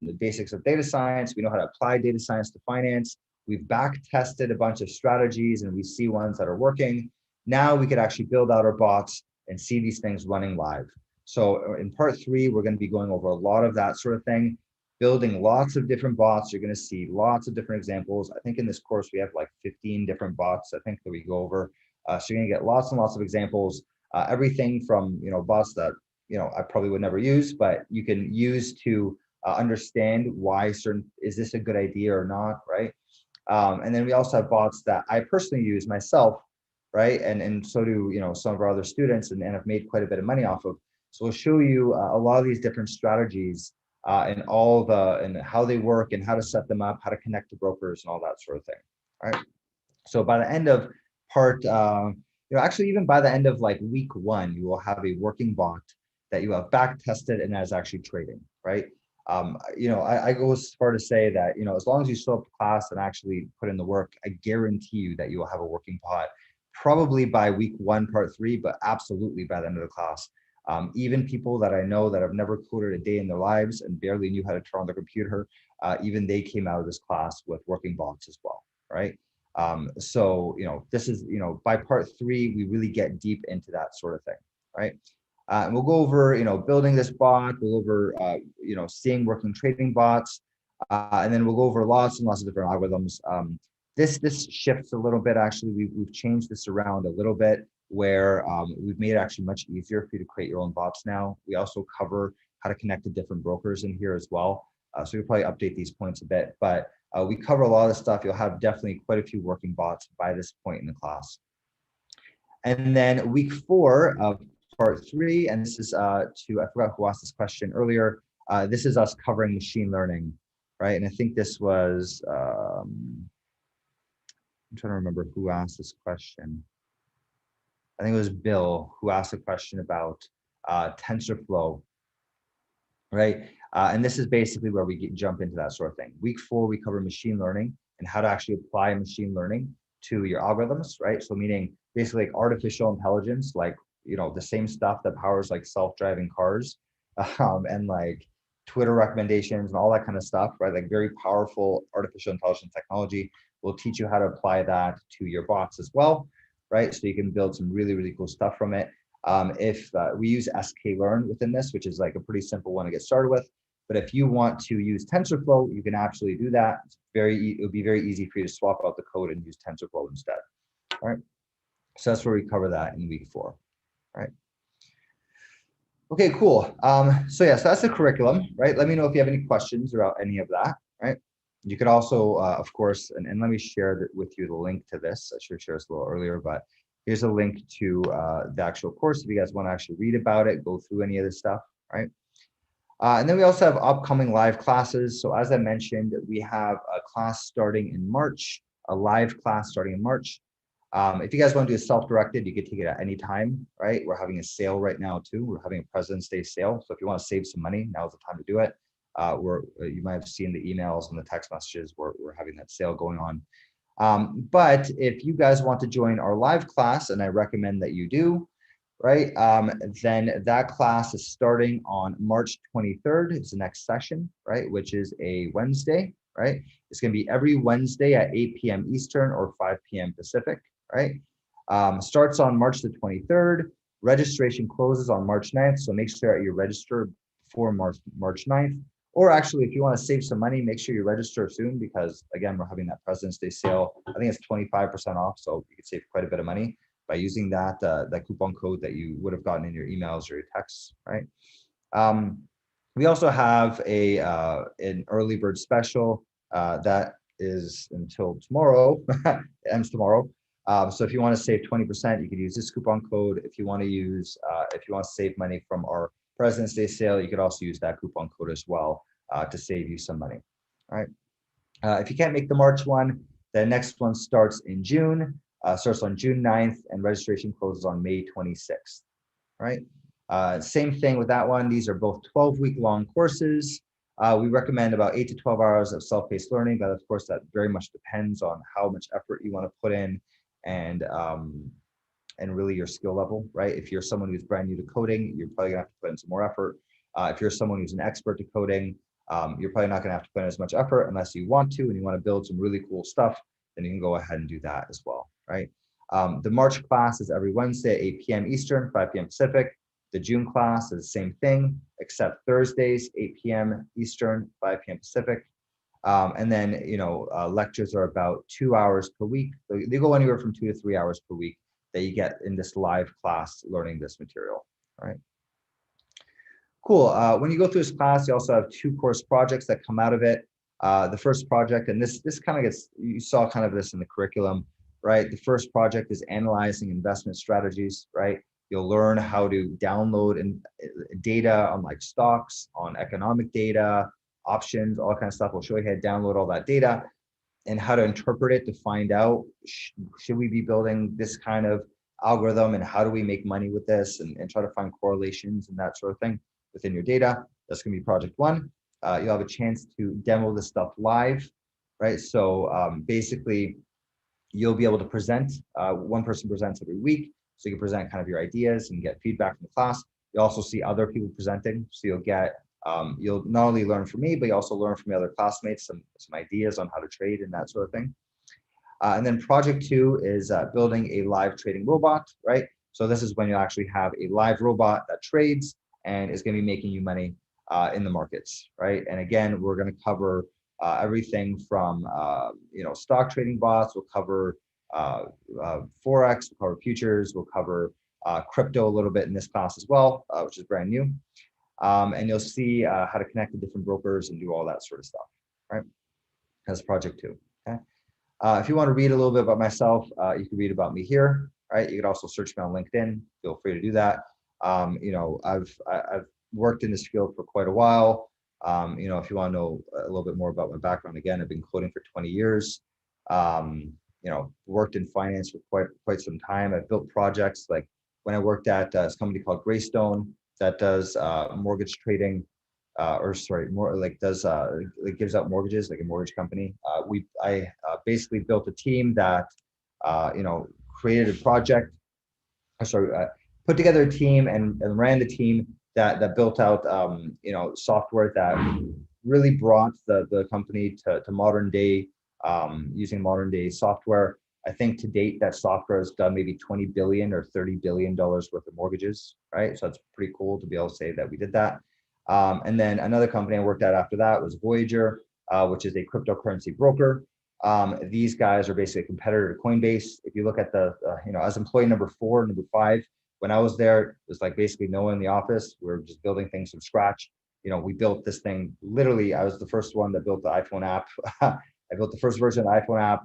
the basics of data science, we know how to apply data science to finance. We've back tested a bunch of strategies and we see ones that are working. Now we could actually build out our bots and see these things running live. So in part 3, we're going to be going over a lot of that sort of thing, building lots of different bots. You're going to see lots of different examples. I think in this course, we have like 15 different bots, I think, that we go over. So you're going to get lots and lots of examples, everything from, bots that, I probably would never use, but you can use to understand why is this a good idea or not, right? And then we also have bots that I personally use myself, right? And so do, some of our other students and have made quite a bit of money off of. So we'll show you a lot of these different strategies and how they work and how to set them up, how to connect to brokers and all that sort of thing. All right. So by the end of part, actually even by the end of like week 1, you will have a working bot that you have back tested and that is actually trading, right? I go as far to say that, as long as you show up to class and actually put in the work, I guarantee you that you will have a working bot probably by week 1, part 3, but absolutely by the end of the class. Even people that I know that have never coded a day in their lives and barely knew how to turn on their computer, even they came out of this class with working bots as well, right? So, this is, by part 3, we really get deep into that sort of thing, right? And we'll go over, building this bot, we'll go over, seeing working trading bots. And then we'll go over lots and lots of different algorithms. This shifts a little bit. Actually, we've changed this around a little bit where we've made it actually much easier for you to create your own bots now. We also cover how to connect to different brokers in here as well. So we'll probably update these points a bit, but we cover a lot of stuff. You'll have definitely quite a few working bots by this point in the class. And then week 4 of part 3, and this is I forgot who asked this question earlier. This is us covering machine learning, right? And I think this was, I'm trying to remember who asked this question. I think it was Bill who asked a question about TensorFlow, right? And this is basically where we jump into that sort of thing. Week 4, we cover machine learning and how to actually apply machine learning to your algorithms, right? So meaning basically like artificial intelligence, like, you know, the same stuff that powers like self-driving cars and like Twitter recommendations and all that kind of stuff, right? Like very powerful artificial intelligence technology. We'll teach you how to apply that to your bots as well, right? So you can build some really, really cool stuff from it. If we use sklearn within this, which is like a pretty simple one to get started with. But if you want to use TensorFlow, you can absolutely do that. It would be very easy for you to swap out the code and use TensorFlow instead. All right. So that's where we cover that in week 4. All right. Okay, cool. So yeah, so that's the curriculum, right? Let me know if you have any questions about any of that, right? You could also, of course, and let me share with you the link to this. I should have shared this a little earlier, but here's a link to the actual course if you guys want to actually read about it, go through any of this stuff, right? And then we also have upcoming live classes. So as I mentioned, we have a class starting in March, a live class starting in March. If you guys want to do a self-directed, you can take it at any time, right? We're having a sale right now too. We're having a President's Day sale. So if you want to save some money, now's the time to do it. You might have seen the emails and the text messages. We're having that sale going on. But if you guys want to join our live class, and I recommend that you do, right? Then that class is starting on March 23rd. It's the next session, right? Which is a Wednesday, right? It's going to be every Wednesday at 8 p.m. Eastern or 5 p.m. Pacific, right? Starts on March the 23rd. Registration closes on March 9th. So make sure you're registered before March 9th. Or actually, if you want to save some money, make sure you register soon because, again, we're having that President's Day sale. I think it's 25% off, so you can save quite a bit of money by using that coupon code that you would have gotten in your emails or your texts, right? We also have an early bird special that is until tomorrow. It ends tomorrow. So if you want to save 20%, you could use this coupon code. If you want to save money from our President's Day sale, you could also use that coupon code as well to save you some money. All right. If you can't make the March one, the next one starts in June. Starts on June 9th and registration closes on May 26th. All right. Same thing with that one. These are both 12-week long courses. We recommend about 8 to 12 hours of self-paced learning, but of course that very much depends on how much effort you want to put in and really your skill level, right? If you're someone who's brand new to coding, you're probably gonna have to put in some more effort. If you're someone who's an expert to coding, you're probably not gonna have to put in as much effort unless you want to and you want to build some really cool stuff, then you can go ahead and do that as well, right? The March class is every Wednesday at 8 p.m. Eastern, 5 p.m. Pacific. The June class is the same thing, except Thursdays, 8 p.m. Eastern, 5 p.m. Pacific. And then, lectures are about 2 hours per week. They go anywhere from 2 to 3 hours per week that you get in this live class learning this material, all right? Cool. When you go through this class, you also have 2 course projects that come out of it. The first project, and this kind of gets, you saw kind of this in the curriculum, right? The first project is analyzing investment strategies, right? You'll learn how to download data on like stocks, on economic data, options, all that kind of stuff. We'll show you how to download all that data and how to interpret it to find out, should we be building this kind of algorithm and how do we make money with this and try to find correlations and that sort of thing within your data. That's going to be project 1. You'll have a chance to demo this stuff live, right? So basically, you'll be able to present. One person presents every week. So you can present kind of your ideas and get feedback from the class. You'll also see other people presenting. So you'll not only learn from me, but you also learn from your other classmates some ideas on how to trade and that sort of thing. And then project 2 is building a live trading robot, right? So this is when you actually have a live robot that trades and is going to be making you money in the markets, right? And again, we're going to cover everything from stock trading bots. We'll cover forex, we'll cover futures, we'll cover crypto a little bit in this class as well, which is brand new. And you'll see how to connect with different brokers and do all that sort of stuff, right? That's project 2. Okay. If you want to read a little bit about myself, you can read about me here, right? You could also search me on LinkedIn. Feel free to do that. I've worked in this field for quite a while. If you want to know a little bit more about my background, again, I've been coding for 20 years. Worked in finance for quite some time. I've built projects like when I worked at this company called Greystone that does mortgage trading, gives out mortgages, like a mortgage company. I basically built a team that created a project. Put together a team and ran the team that built out software that really brought the company to modern day, using modern day software. I think to date that software has done maybe 20 billion or 30 billion dollars worth of mortgages, right? So it's pretty cool to be able to say that we did that. And then another company I worked at after that was Voyager, which is a cryptocurrency broker. These guys are basically a competitor to Coinbase. If you look at as employee number 4, number 5, when I was there, it was like basically no one in the office. We were just building things from scratch. We built this thing. Literally, I was the first one that built the iPhone app. I built the first version of the iPhone app.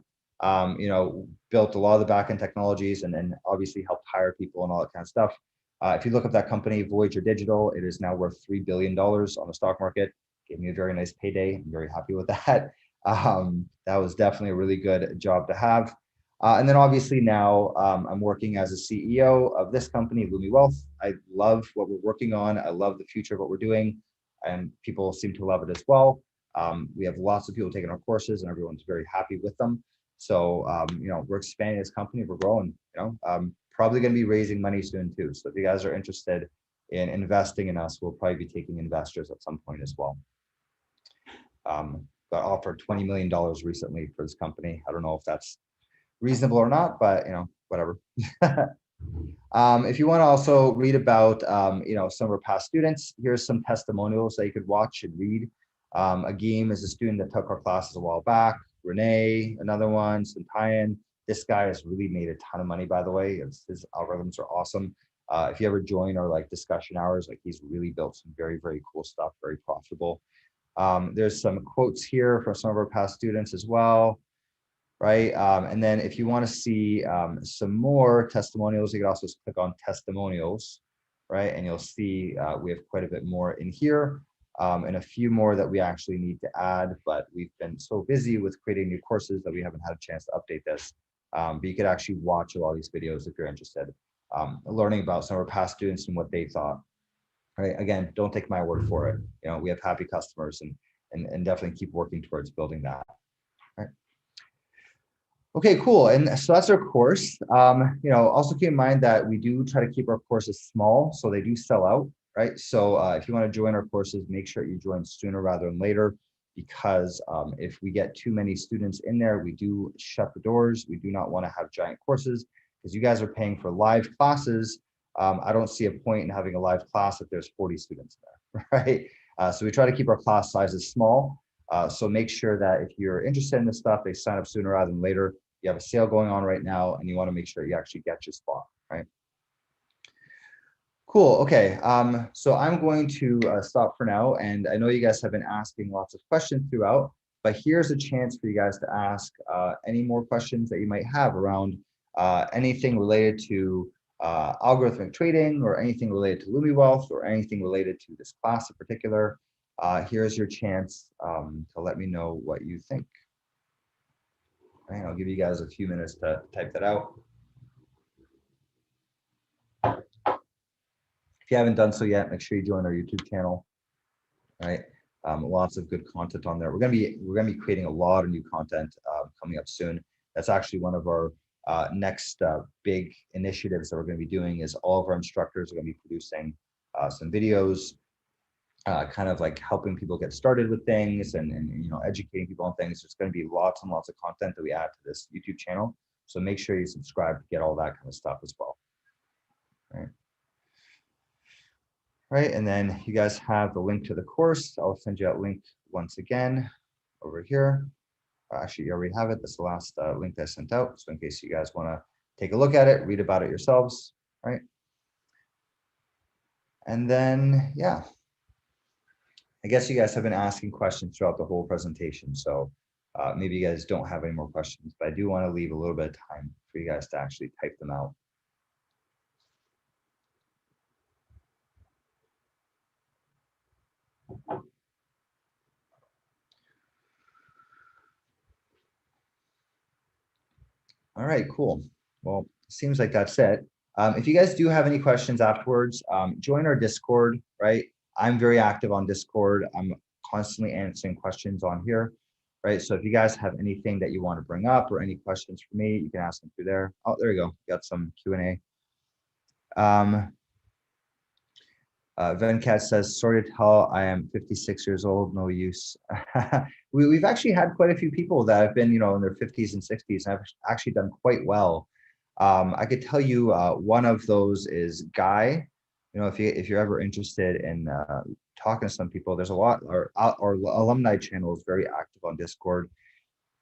Built a lot of the backend technologies and obviously helped hire people and all that kind of stuff. If you look up that company, Voyager Digital, it is now worth $3 billion on the stock market. Gave me a very nice payday. I'm very happy with that. That was definitely a really good job to have. And then obviously now I'm working as a CEO of this company, Lumiwealth. I love what we're working on. I love the future of what we're doing, and people seem to love it as well. We have lots of people taking our courses, and everyone's very happy with them. So we're expanding this company. We're growing. Probably going to be raising money soon too. So if you guys are interested in investing in us, we'll probably be taking investors at some point as well. Got offered $20 million recently for this company. I don't know if that's reasonable or not, but whatever. If you want to also read about some of our past students, here's some testimonials that you could watch and read. Agim is a student that took our classes a while back. Renee, another one. Santayan. This guy has really made a ton of money, by the way. His algorithms are awesome. If you ever join our discussion hours, he's really built some very, very cool stuff, very profitable. There's some quotes here from some of our past students as well, right? And then if you want to see some more testimonials, you can also click on testimonials, right? And you'll see we have quite a bit more in here. And a few more that we actually need to add, but we've been so busy with creating new courses that we haven't had a chance to update this. But you could actually watch a lot of these videos if you're interested, learning about some of our past students and what they thought. Right? Again, don't take my word for it. We have happy customers and definitely keep working towards building that. Right? Okay, cool. And so that's our course. Also keep in mind that we do try to keep our courses small, so they do sell out. Right. So if you want to join our courses, make sure you join sooner rather than later, because if we get too many students in there, we do shut the doors. We do not want to have giant courses because you guys are paying for live classes. I don't see a point in having a live class if there's 40 students there, right? So we try to keep our class sizes small. So make sure that if you're interested in this stuff, they sign up sooner rather than later. You have a sale going on right now, and you want to make sure you actually get your spot, right? Cool. Okay. So I'm going to stop for now. And I know you guys have been asking lots of questions throughout, but here's a chance for you guys to ask any more questions that you might have around anything related to algorithmic trading or anything related to Lumiwealth or anything related to this class in particular. Here's your chance to let me know what you think. All right, I'll give you guys a few minutes to type that out. If you haven't done so yet, make sure you join our YouTube channel. Right, lots of good content on there. We're gonna be creating a lot of new content coming up soon. That's actually one of our next big initiatives that we're going to be doing. Is all of our instructors are going to be producing some videos, kind of helping people get started with things and educating people on things. There's going to be lots and lots of content that we add to this YouTube channel. So make sure you subscribe to get all that kind of stuff as well. Right, and then you guys have the link to the course. I'll send you that link once again. over here. Actually, you already have it. That's the last link that I sent out. So in case you guys want to take a look at it, read about it yourselves, right? And then, yeah, I guess you guys have been asking questions throughout the whole presentation. So maybe you guys don't have any more questions, but I do want to leave a little bit of time for you guys to actually type them out. All right, cool. Well, seems like that's it. If you guys do have any questions afterwards, join our Discord, right? I'm very active on Discord. I'm constantly answering questions on here, right? So if you guys have anything that you want to bring up or any questions for me, you can ask them through there. Oh, there you go. Got some Q&A. Venkat says, sorry to tell, I am 56 years old, no use. We've actually had quite a few people that have been, in their 50s and 60s and have actually done quite well. I could tell you one of those is Guy. If you're ever interested in talking to some people, there's a lot, our alumni channel is very active on Discord.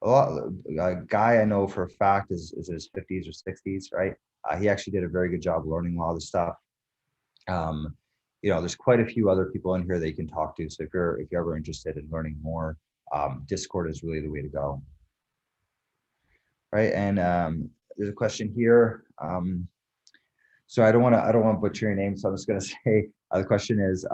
A lot, Guy I know for a fact is in his 50s or 60s, right? He actually did a very good job learning a lot of the stuff. There's quite a few other people in here that you can talk to. So if you're ever interested in learning more, Discord is really the way to go. Right. And there's a question here. So I don't want to butcher your name. So I'm just going to say the question is,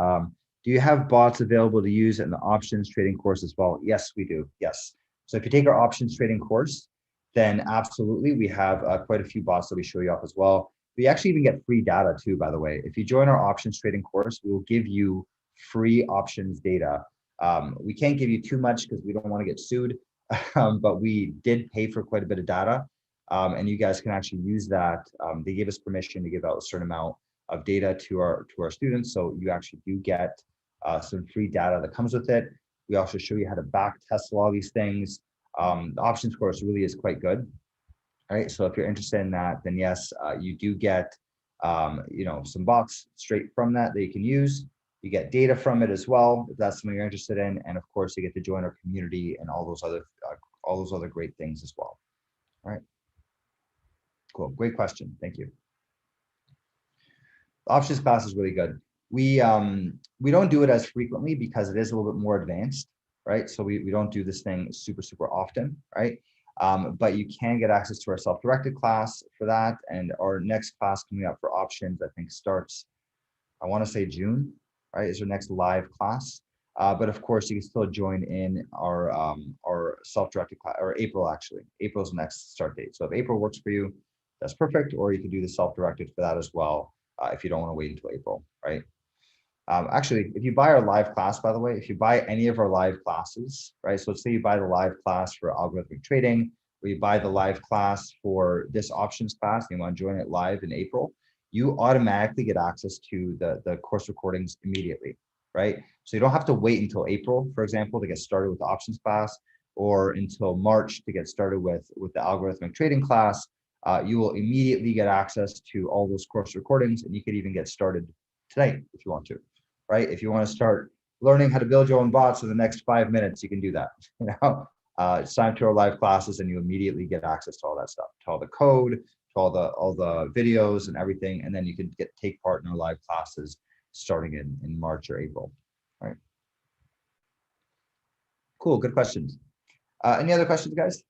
do you have bots available to use in the options trading course as well? Yes, we do. Yes. So if you take our options trading course, then absolutely we have quite a few bots that we show you off as well. We actually even get free data too, by the way. If you join our options trading course, we will give you free options data. We can't give you too much because we don't want to get sued, but we did pay for quite a bit of data, and you guys can actually use that. They gave us permission to give out a certain amount of data to our students, so you actually do get some free data that comes with it. We also show you how to back test all these things. The options course really is quite good. All right, so if you're interested in that, then yes, you do get, some bots straight from that you can use. You get data from it as well, if that's something you're interested in, and of course, you get to join our community and all those other great things as well. All right, cool, great question, thank you. The options class is really good. We don't do it as frequently because it is a little bit more advanced, right? So we don't do this thing super often, right? But you can get access to our self-directed class for that. And our next class coming up for options, I think starts, I want to say June, right? Is our next live class. But of course, you can still join in our self-directed class, or April actually. April's the next start date. So if April works for you, that's perfect. Or you can do the self-directed for that as well if you don't want to wait until April, right? Actually, if you buy our live class, by the way, if you buy any of our live classes, right? So let's say you buy the live class for algorithmic trading, or you buy the live class for this options class, and you want to join it live in April, you automatically get access to the course recordings immediately, right? So you don't have to wait until April, for example, to get started with the options class, or until March to get started with the algorithmic trading class. You will immediately get access to all those course recordings, and you could even get started tonight if you want to. Right? If you want to start learning how to build your own bots in the next 5 minutes, you can do that. Sign up to our live classes and you immediately get access to all that stuff, to all the code, to all the videos and everything. And then you can take part in our live classes starting in March or April. All right. Cool, good questions. Any other questions, guys?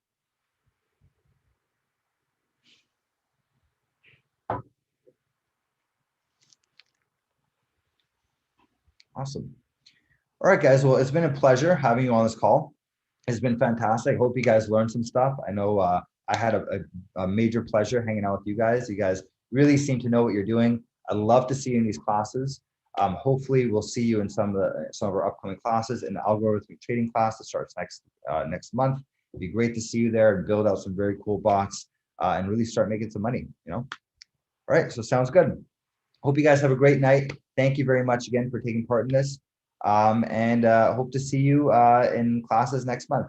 Awesome. All right, guys. Well, it's been a pleasure having you on this call. It's been fantastic. I hope you guys learned some stuff. I know I had a major pleasure hanging out with you guys. You guys really seem to know what you're doing. I'd love to see you in these classes. Hopefully, we'll see you in some of our upcoming classes. In the algorithmic trading class that starts next month. It'd be great to see you there and build out some very cool bots and really start making some money. All right. So sounds good. Hope you guys have a great night. Thank you very much again for taking part in this. And hope to see you in classes next month.